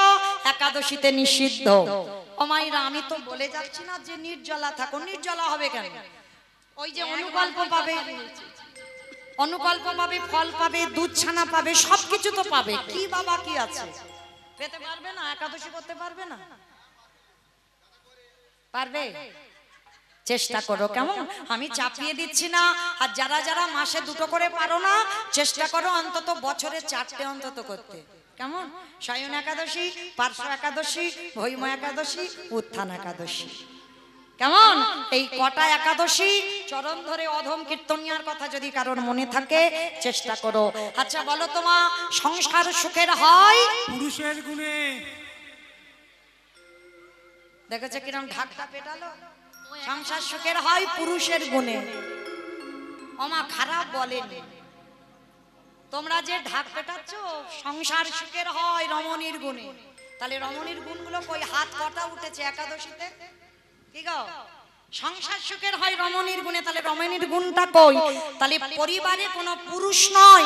Speaker 1: একাদশীতে নিষিদ্ধ। ও মাইরা, আমি তো বলে যাচ্ছি না যে নির্জলা থাকো, নির্জলা হবে কেন? ওই যে অনুকল্প পাবে, অনুকল্প পাবে, ফল পাবে, দুধ ছানা পাবে, সবকিছু তো পাবে। কি বাবা কি আছে, পেতে পারবে না? একাদশী করতে পারবে না? পারবে? চেষ্টা করো। কেমন? আমি চাপিয়ে দিচ্ছি না। আর যারা যারা মাসে দুটো করে পারো না, চেষ্টা করো অন্তত বছরে 4টে অন্তত করতে। কেমন? শয়ন একাদশী, পার্শ্ব একাদশী, ভৈম একাদশী, উত্থান একাদশী। কেমন? এই কটা একাদশী চরণ ধরে অধম কীর্তনিয়ার কথা যদি কারোর মনে থাকে চেষ্টা করো। আচ্ছা বলো তো মা, সংসার সুখের হয়
Speaker 2: পুরুষের গুণে।
Speaker 1: দেখেছো কিরম ঢাকটা পেটালো? সংসার সুখের হয় পুরুষের গুণে। ওমা খারাপ বলেনি, তোমরা যে ঢাক পেটাচ্ছ সংসার সুখের হয় রমণীর গুণে। তাহলে রমণীর গুণগুলো কই? হাত কটা উঠেছে একাদশীতে? কি গো? সংসার সুখের হয় রমণীর গুণে, তাহলে রমণীর গুণটা কই? তাহলে পরিবারে কোনো পুরুষ নয়,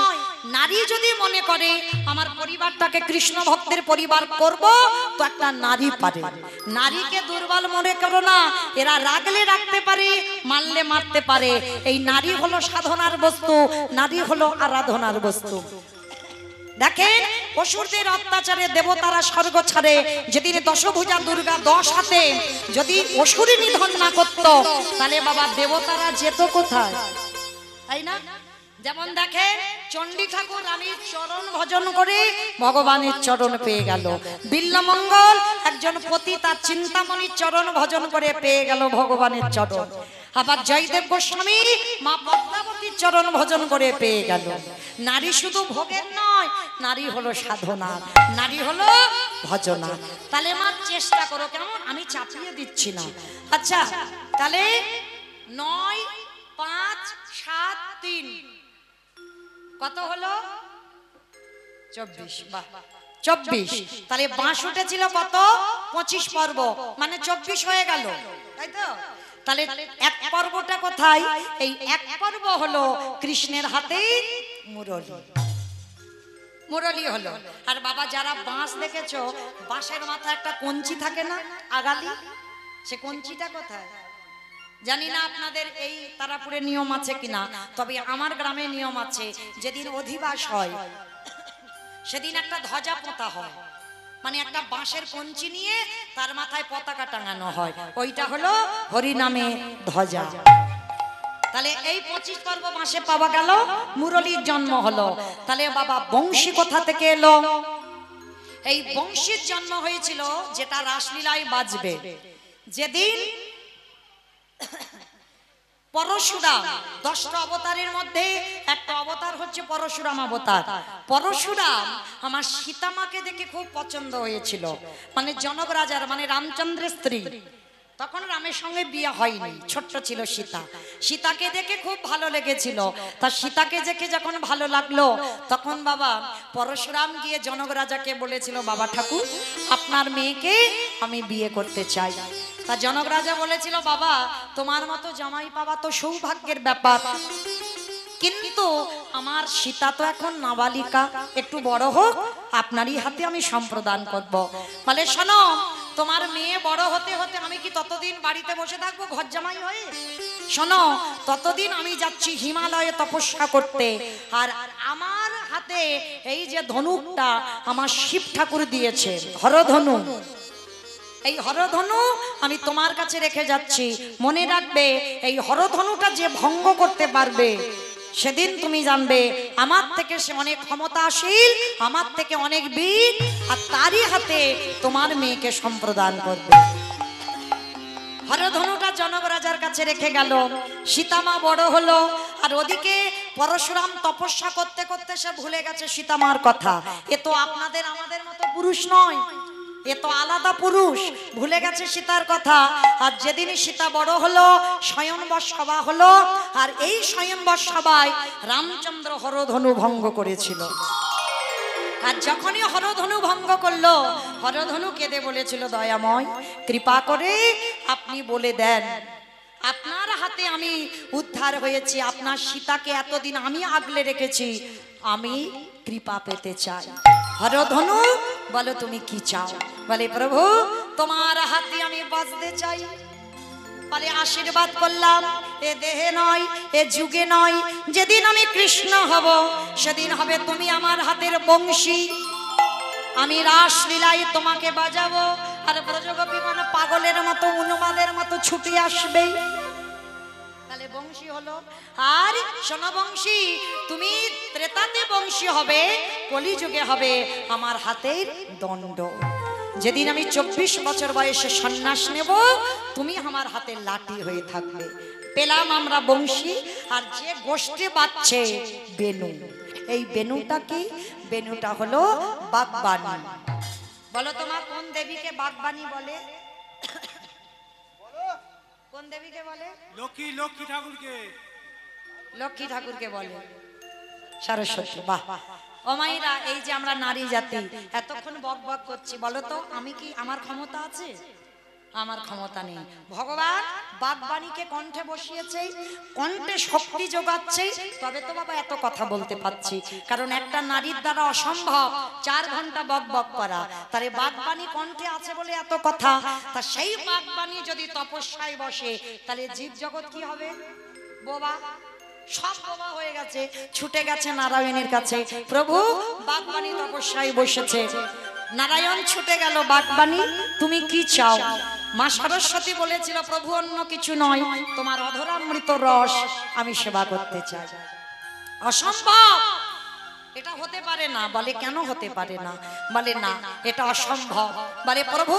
Speaker 1: নারী যদি মনে করে আমার পরিবারটাকে কৃষ্ণ ভক্তের পরিবার করব, তো একটা নারী পারে। নারীকে দুর্বল মনে করো না, এরা রাগলে রাখতে পারে, মারলে মারতে পারে। এই নারী হলো সাধনার বস্তু, নারী হলো আরাধনার বস্তু। দেখেন অসুরদের অত্যাচারে দেবতারা স্বর্গ ছাড়ে। যেদিন দশভুজা দুর্গা 10 হাতে যদি অসুরই নিধন না করত, তাহলে বাবা দেবতারা যেত কোথায়? তাই না? যেমন দেখেন চণ্ডী ঠাকুর রানীর চরণ ভজন করে ভগবানের চরণ পেয়ে গেল। বিল্লমঙ্গল একজন পতি তার চিন্তামণির চরণ ভজন করে পেয়ে গেল ভগবানের চরণ। আবার জয়দেব গোস্বামী মা পদ্মাবতীর চরণ ভজন করে পেয়ে গেল। নারী শুধু ভোগের নয়, নারী হলো সাধনা, নারী হলো ভজনা। তাহলে মা চেষ্টা করো। কেমন? আমি চাপিয়ে দিচ্ছি না। আচ্ছা তাহলে 9, 5, 7, 3 কত হলো? 24। বাহ, 24। তাহলে বাঁশ উঠেছিল কত? 25 পর্ব, মানে 24 হয়ে গেল, তাই তো? তাহলে এক পর্বটা কোথায়? এই এক পর্ব হলো কৃষ্ণের হাতে মুরলী। মুরলী হলো। আর বাবা যারা বাঁশ দেখেছো, বাঁশের মাথায় একটা কঞ্চি থাকে না, আগালি, সে কঞ্চিটা কোথায়? জানি না আপনাদের এই তারাপুরে নিয়ম আছে কিনা, তবে আমার গ্রামে নিয়ম আছে। যেদিন অধিবাস হয় সেদিন একটা ধ্বজা পোঁতা হয়, মানে একটা বাঁশের কঞ্চি নিয়ে তার মাথায় পতাকা টাঙানো হয়, ওইটা হলো হরিনামে ধ্বজা। তাহলে এই 25 পর্ব বাঁশে পাওয়া গেল, মুরলীর জন্ম হলো। তাহলে বাবা বংশী কোথা থেকে এলো? এই বংশীর জন্ম হয়েছিল যেটা রাসলীলায় বাজবে। যেদিন পরশুরাম, 10টা অবতারের মধ্যে একটা অবতার হচ্ছে পরশুরাম অবতার। পরশুরাম আমার সীতামাকে দেখে খুব পছন্দ হয়েছিল, মানে জনক রাজার, মানে রামচন্দ্রের স্ত্রী। তখন রামের সঙ্গে বিয়ে হয়নি, ছোট্ট ছিল সীতা। সীতাকে দেখে খুব ভালো লেগেছিল। তা সীতাকে দেখে যখন ভালো লাগলো তখন বাবা পরশুরাম গিয়ে জনক রাজাকে বলেছিল, বাবা ঠাকুর আপনার মেয়েকে আমি বিয়ে করতে চাই। তা জনক রাজা বলেছিল, বাবা তোমার মতো জামাই পাওয়া তো সৌভাগ্যের ব্যাপার, কিন্তু আমার সীতা তো এখন নাবালিকা, একটু বড় হোক আপনারই হাতে আমি সম্প্রদান করব। বলে শোনো, তোমার মেয়ে বড় হতে হতে আমি কি ততদিন বাড়িতে বসে থাকবো ঘর জামাই হয়ে? শোনো, ততদিন আমি যাচ্ছি হিমালয়ে তপস্যা করতে। আর আমার হাতে এই যে ধনুকটা আমার শিব ঠাকুর দিয়েছে, হরধনু, এই হরধনু আমি তোমার কাছে রেখে যাচ্ছি। মনে রাখবে, এই হরধনুটা যে ভঙ্গ করতে পারবে সেদিন তুমি জানবে আমার থেকে সে অনেক ক্ষমতাশীল, আমার থেকে অনেক বীর, আর তারই হাতে তোমার মেয়েকে সম্প্রদান করবে। হরধনুটা জনক রাজার কাছে রেখে গেল। সীতামা বড় হলো, আর ওদিকে পরশুরাম তপস্যা করতে করতে সে ভুলে গেছে সীতামার কথা। এ তো আপনাদের আমাদের মতো পুরুষ নয়, এ তো আলাদা পুরুষ, ভুলে গেছে সীতার কথা। আর যেদিন সীতা বড় হলো স্বয়ংবর সভা হলো, আর এই স্বয়ংবর সভায় রামচন্দ্র হরধনু ভঙ্গ করেছিল। আর যখনই হরধনু ভঙ্গ করলো, হরধনু কেঁদে বলেছিল, দয়াময় কৃপা করে আপনি বলে দেন, আপনার হাতে আমি উদ্ধার হয়েছি, আপনার সীতাকে এতদিন আমি আগলে রেখেছি, আমি কৃপা পেতে চাই। হরধনু বলো তুমি কি চাও? বলে প্রভু তোমার হাতে আমি বাঁচতে চাই। বলে আশীর্বাদ করলাম, এ দেহে নয়, এ যুগে নয়, যেদিন আমি কৃষ্ণ হব সেদিন হবে তুমি আমার হাতের বংশী। আমি রাসলীলায় তোমাকে বাজাবো, আর ব্রজগোপী মানে পাগলের মতো উন্মাদের মতো ছুটে আসবে। তাহলে বংশী হলো। আর শোনো বংশী, তুমি ত্রেতাতে বংশী হবে, কলিযুগে হবে আমার হাতের দণ্ড। যেদিন আমি 24 বছর বয়সে সন্ন্যাস নেব, তুমি আমার হাতে লাঠি হয়ে থাকবে। পেলাম আমরা বংশী, আর যে গোষ্ঠী বাজছে বেনু। এই বেনুটা কি? বেনুটা হলো বাগবানী। বলো তোমার কোন দেবীকে বাগবানী বলে? কোন দেবীকে বলে?
Speaker 2: লক্ষ্মী ঠাকুরকে।
Speaker 1: লক্ষ্মী ঠাকুরকে বলে সরস্বতী। বাহ! ও মাইরা, এই যে আমরা নারী জাতি এতক্ষণ বক বক করছি, বলো তো আমি কি, আমার ক্ষমতা আছে? আমার ক্ষমতা নেই। ভগবান বাগবাণীকে কণ্ঠে বসিয়েছে, কণ্ঠে শক্তি যোগাচ্ছে, তবে তো বাবা এত কথা বলতে পারছি। কারণ একটা নারীর দ্বারা অসম্ভব 4 ঘন্টা বক বক করা, তারে বাগবাণী কণ্ঠে আছে বলে এত কথা। তা সেই বাগবাণী যদি তপস্যায় বসে, তাহলে জীব জগৎ কি হবে? বোবা, সব বোবা হয়ে গেছে, ছুটে গেছে নারায়ণের কাছে। প্রভু বাগবাণী তপস্যায় বসেছে, নারায়ণ ছুটে গেল, বাগবাণী তুমি কি চাও? মা সরস্বতী বলেছিল, প্রভু অন্য কিছু নয়, তোমার অধরামৃত রস আমি সেবা করতে চাই। অসম্ভব, এটা হতে পারে না। বলে কেন হতে পারে না? বলে না, এটা অসম্ভব। বলে প্রভু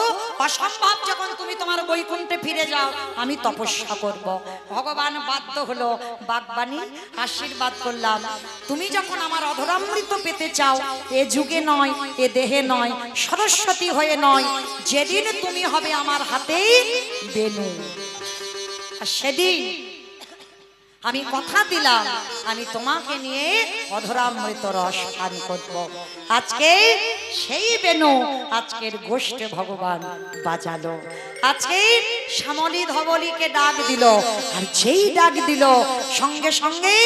Speaker 1: অসম্ভব যখন তুমি তোমার বৈকুণ্ঠে ফিরে যাও, আমি তপস্যা করব। ভগবান বাধ্য হলো, বাগবাণী আশীর্বাদ করলাম, তুমি যখন আমার অধরামৃত পেতে চাও, এ যুগে নয়, এ দেহে নয়, সরস্বতী হয়ে নয়, যেদিন তুমি হবে আমার হাতে বেনু, আর সেদিন আমি কথা দিলাম আমি তোমাকে নিয়ে অধরামৃত রস পান করব। আজকে সেই বেনু আজকের গোষ্ঠে ভগবান বাজালো। আজকে শ্যামলী ধবলীকে ডাক দিল, আর যেই ডাক দিল সঙ্গে সঙ্গে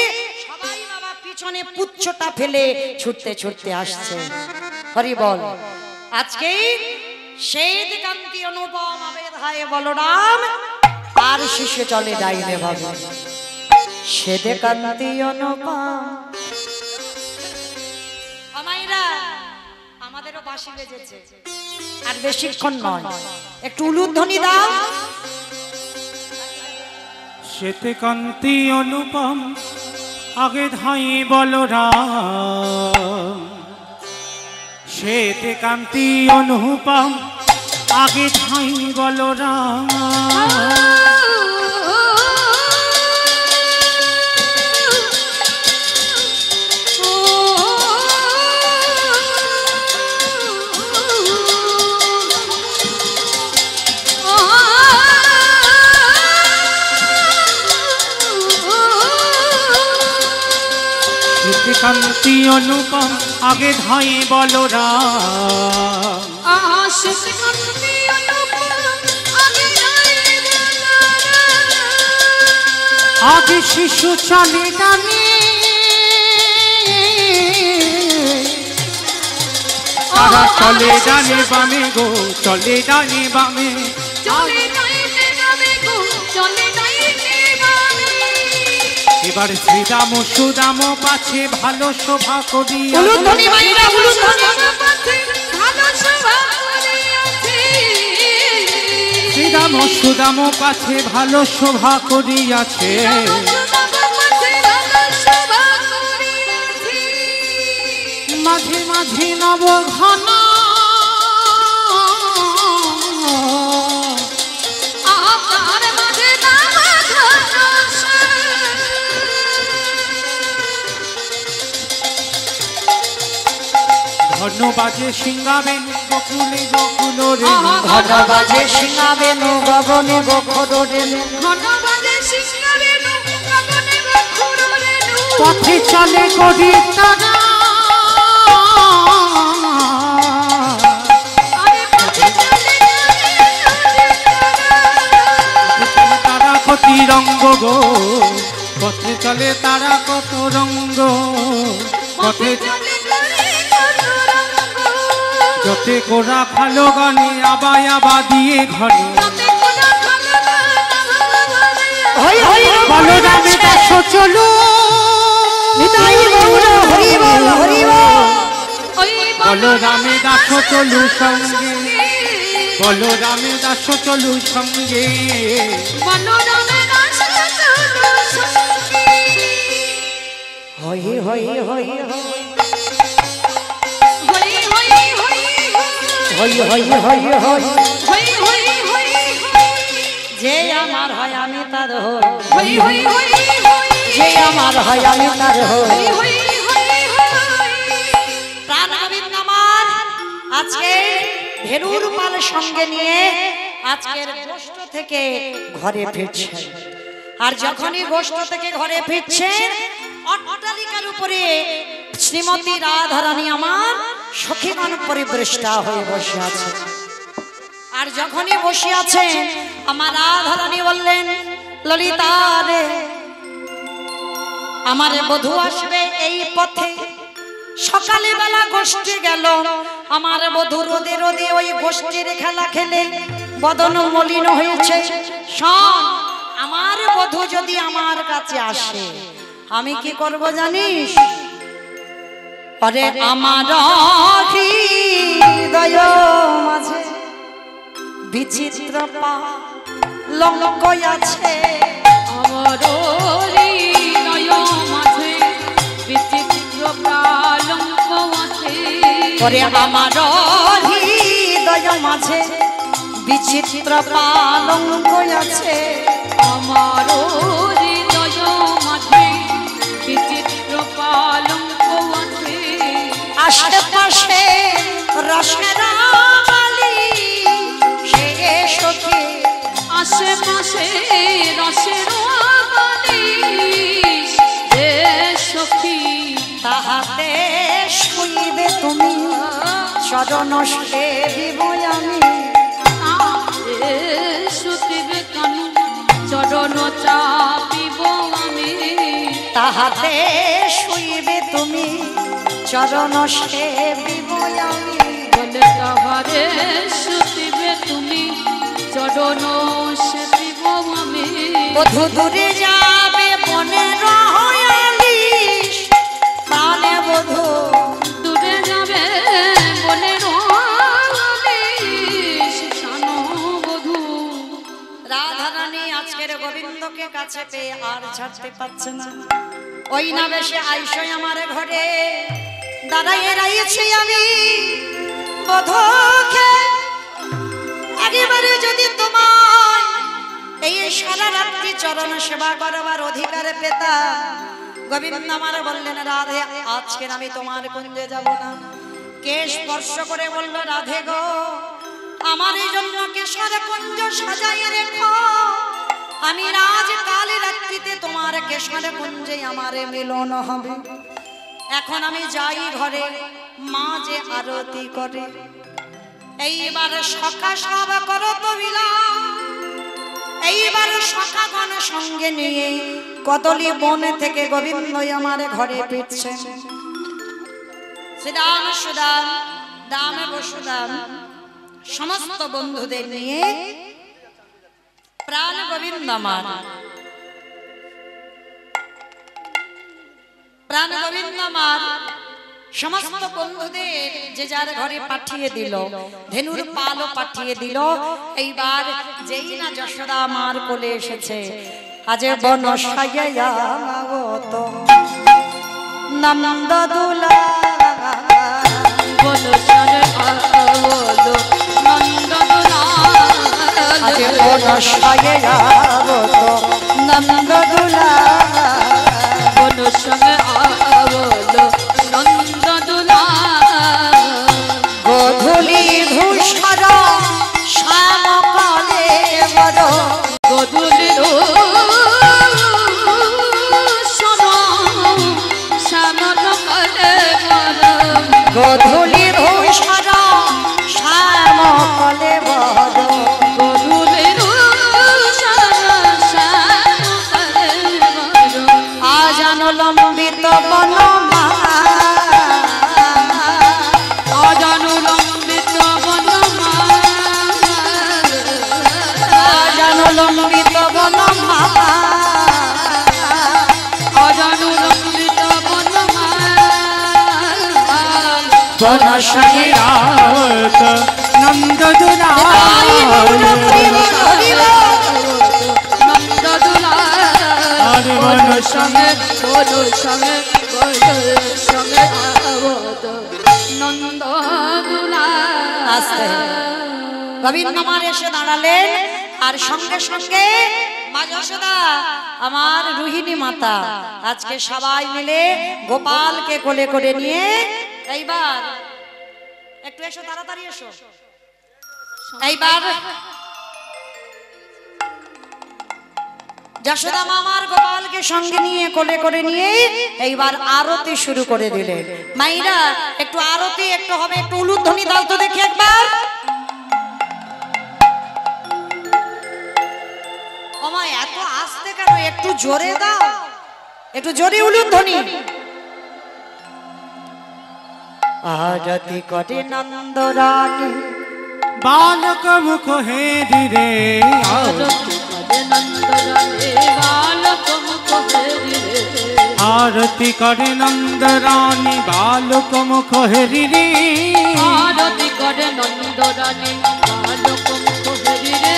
Speaker 1: সবাই বাবা পিছনে পুচ্ছটা ফেলে ছুটতে ছুটতে আসছে। হরি বল। আজকে শ্বেত কান্তি অনুপম আবেধায় বলরাম আর শিষ্য চলে ডাইনে ভাবে শ্বেত কান্তি অনুপম। আমাইরা আমাদেরও বাঁশি বেজেছে, আর বেশিক্ষণ নয়, একটু উলুধ্বনি দাও।
Speaker 2: শ্বেত কান্তি অনুপম আগে ধাই বলরাম, শ্বেত কান্তি অনুপম আগে ধাই বলরাম। শ্রুতিকান্তি অনুপম আগে ধাই বলরাম
Speaker 4: আহা শ্রুতিকান্তি অনুপম আগে ধাই বলরাম।
Speaker 2: আজ শিশু চলে ডানে তারা চলে ডানে বামে গো চলে ডানে বামে
Speaker 4: চলে যাইতে যাবে গো চলে যাইতে বামে।
Speaker 2: এবার শ্রীরাম সুদাম পাছে ভালো শোভা করিয়া
Speaker 1: উলুধ্বনি মাইরা উলুধ্বনি।
Speaker 4: ভালো শোভা করিয়াছে।
Speaker 2: শ্রীরাম সুদাম পাছে ভালো শোভা করিয়াছে মাঝে মাঝে নব ঘন ঘন বাজে সিংহাবেন বকুলে বকুল রে
Speaker 1: ঘন বাজে সিংহাবেনু গগনে গোখর রেণু।
Speaker 2: পথে চলে করি তারা তারা কতি রঙ্গ গো পথে চলে তারা কত রঙ্গ পথে যতে কোরা খালো গানে আবাই আবা দিয়ে ঘরে
Speaker 1: হই হই
Speaker 2: বলরামে দাস চলো
Speaker 1: নিতাই গৌর হরি বল হরি বল।
Speaker 2: বলরামে দাস চলু সঙ্গে বলরামে দাস চলু সঙ্গে
Speaker 1: হই হই হই হই হই হই হই যে আমার হয় আমি তার হই যে আমার হয় আমি তার হই। প্রাণ গোবিন্দ আমার আজকে ভেরুর পাল সঙ্গে নিয়ে আজকের গোষ্ঠ থেকে ঘরে ফিরছে। আর যখনই গোষ্ঠ থেকে ঘরে ফিরছে অট্টালিকার উপরে শ্রীমতী রাধারানী আমার সখীগণ পরিবৃষ্টা হয়ে বসে আছে। আর যখনই বসে আছেন আমার রাধারানী বললেন ললিতা রে আমার বধূ আসবে এই পথে। সকালে বেলা গোষ্ঠী গেল আমার বধূ রোদে রোদে ওই গোষ্ঠীর খেলা খেলে বদন মলিন হয়েছে। শোন আমার বধূ যদি আমার কাছে আসে আমি কি করব জানিস? আরে আমার হৃদয় মাঝে বিচিত্র পালঙ্ক আছে।
Speaker 4: আমার হৃদয় মাঝে বিচিত্র পালঙ্ক আছে।
Speaker 1: ওরে আমার হৃদয় মাঝে বিচিত্র পালঙ্ক আছে।
Speaker 4: আমার হৃদয় মাঝে বিচিত্র পালঙ্ক আছে।
Speaker 1: আশেপাশে রসের বালি সে সখী
Speaker 4: আশেপাশে রসের বালিশ রে সখী।
Speaker 1: তাহাতে শুইবে তুমি চরণ সেবিব আমি।
Speaker 4: তাহাতে শুতিবে কানু চরণ চাপিব আমি।
Speaker 1: তাহাতে শুইবে তুমি চরণ সেবিব আমি।
Speaker 4: বলে তাহারে শুতিবে তুমি চরণ সেবিব আমি।
Speaker 1: বধূ দূরে যাবে বনে রহয়ালিশ প্রাণে বধূ
Speaker 4: দূরে যাবে বলে রলিস শানো বধূ।
Speaker 1: রাধারানী আজকের গোবিন্দকে কাছে পেয়ে আর ছাড়তে পারছে না। ওই না বেশে আইসই আমার ঘরে দাঁড়াইয়ে রয়েছি আমি বধূকে। একেবারে যদি তোমার এই সারা রাত্রি চরণ সেবা করবার অধিকার পেতাম। গোবিন্দ আমার বললেন রাধে আজকের আমি তোমার কুঞ্জে যাব না। কে স্পর্শ করে বলল রাধে গো আমার এই জন্য কেশর কুঞ্জ সাজাইয়ে রেখো। আমি রাজ কাল রাত্রিতে তোমার কেশর কুঞ্জে আমার মিলন হবে। এখন আমি যাই ঘরে, মা যে আরতি করে। এইবার সখা সব করো তো বিলাপ, এইবার সখাগণ সঙ্গে নিয়ে কদলি বন থেকে গোবিন্দ আমার ঘরে ফিরছে। শ্রীরাম সুদাম দাম বসুদাম সমস্ত বন্ধুদের নিয়ে প্রাণ গোবিন্দ আমার, প্রাণ গোবিন্দ আমার সমস্ত বন্ধুদের যে যার ঘরে পাঠিয়ে দিল, ধেনুর পালও পাঠিয়ে দিল। এইবার যেই না যশোদা মার কোলে এসেছে, আজ বন সাজাইয়া গত নন্দ দুলা,
Speaker 4: বন সাজাইয়া নন্দ দুলা,
Speaker 1: আজ বন সাজাইয়া গত নন্দ দুলা,
Speaker 4: বন সঙ্গে আবলো নন্দ দুলা,
Speaker 1: গোধূলি ধূসর শ্যাম কালে বড়,
Speaker 4: গধূলি শ্যামল কালে
Speaker 1: গোধূলি ধূসর শ্যাম কালে বড়,
Speaker 4: গধূলি
Speaker 1: আজান লম্বিত বন
Speaker 4: অজানুলম্বিত বনমা,
Speaker 1: আজান লম্বিত বন
Speaker 4: অজানুলম্বিত বনমা,
Speaker 2: বন সাজাইয়াত নন্দ দুলাল,
Speaker 4: নন্দ দুলা,
Speaker 2: আরে বন
Speaker 4: সঙ্গে বন সঙ্গে সঙ্গে আবদ নন্দ দুলা।
Speaker 1: আস্তে গোবিন্দ আমার এসে দাঁড়ালেন, আর সঙ্গে সঙ্গে মা যশোদা আমার রোহিণী মাতা আজকে সবাই মিলে গোপালকে কোলে করে নিয়ে, এইবার একটু এসো, তাড়াতাড়ি এসো, এইবার যশোদা মা আমার গোপালকে সঙ্গে নিয়ে কোলে করে নিয়ে এইবার আরতি শুরু করে দিলেন। মাইরা একটু আরতি একটু হবে, একটু উলুধ্বনি দাও তো দেখি একবার। ওমা এত আস্তে কেন, একটু জোরে দাও, একটু জোরে উলুধ্বনি। আরতি করে নন্দ রানী
Speaker 2: বালক মুখ হেরি রে, आरती करे नंद रानी बालक मुख हेरी रे,
Speaker 4: आरती करे नंद रानी बालक मुख हेरी रे,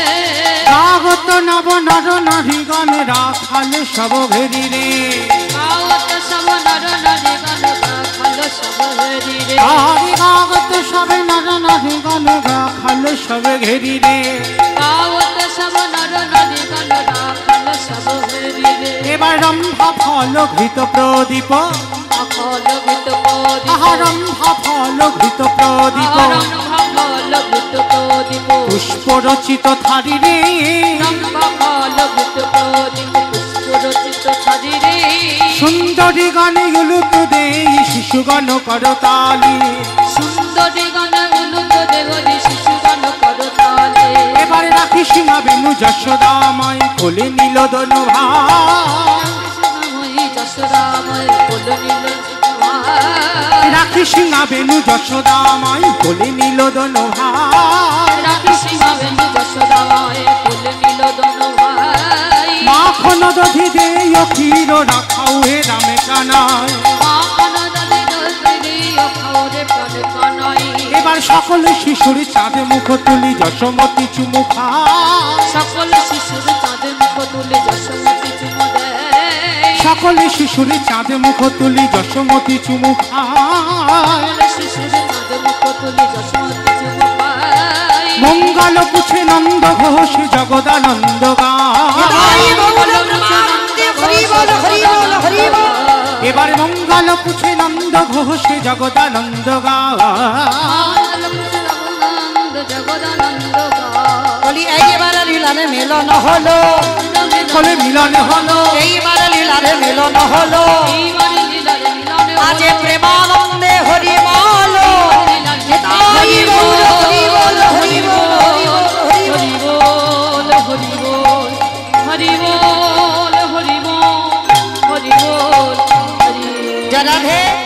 Speaker 2: रागत नव नर नारी गण राखाल सब घेरी रे,
Speaker 4: गावत सब नर नारी गण राखाल सब हेरी रे,
Speaker 2: आरे रागत सब नर नारी गण राखाल सब घेरी रे,
Speaker 4: गावत सब नर नारी गण राखाल सब हेरी रे,
Speaker 2: एबार रंभा फल घृत प्रदीप,
Speaker 4: अखल गीत प्रदीप,
Speaker 2: रंभा फल घृत प्रदीप,
Speaker 4: फल गीत प्रदीप,
Speaker 2: पुष्प रचित थारी रे,
Speaker 4: फल गीत प्रदीप, पुष्प रचित थारी रे,
Speaker 2: सुंदरी गाने उलुत दे शिशु गण करताली,
Speaker 4: सुंदरी गण उलुत देवरी शिशु गण करताले,
Speaker 2: এবারে রাখি সিংহা বেনু যশোদা মাই কোলে নীল দনু ভাই,
Speaker 4: যশোদাময় কোলে নীল
Speaker 2: রাখি সিংহা বেনু যশোদা মাই কোলে নীল দনু ভাই,
Speaker 4: রাখি সীমা বেনু যশোদাময় কোলে নীল দনু ভাই,
Speaker 2: মাখন দধি দে ক্ষীর রাখাও হে রামে কানাই,
Speaker 4: মাখন দধি দিও খাওরে প্রাণে কানাই,
Speaker 2: এবার সকল শিশুর চাঁদে মুখ তুলি যশোমতি চুমু খায়,
Speaker 4: সকল শিশুর চাঁদে মুখ তুলে যশোমতি চুমু দেয়,
Speaker 2: সকল শিশুর চাঁদে মুখ তুলি যশোমতি চুমু খায়,
Speaker 4: সকল শিশুর চাঁদে মুখ তুলে যশোমতি চুমু পায়,
Speaker 2: মঙ্গল পুছে নন্দ ঘোষ জগদানন্দ গায়, এবার মঙ্গল পুছে নন্দ ঘোষ জগদানন্দ গায়,
Speaker 4: জগদানন্দ
Speaker 1: বলি এইবার লীলারে মিলন হলো,
Speaker 2: বলে মিলন হলো,
Speaker 1: এইবার লীলারে মিলন হলো,
Speaker 4: এইবারে লীলারে মিলনে
Speaker 1: আজ রাধে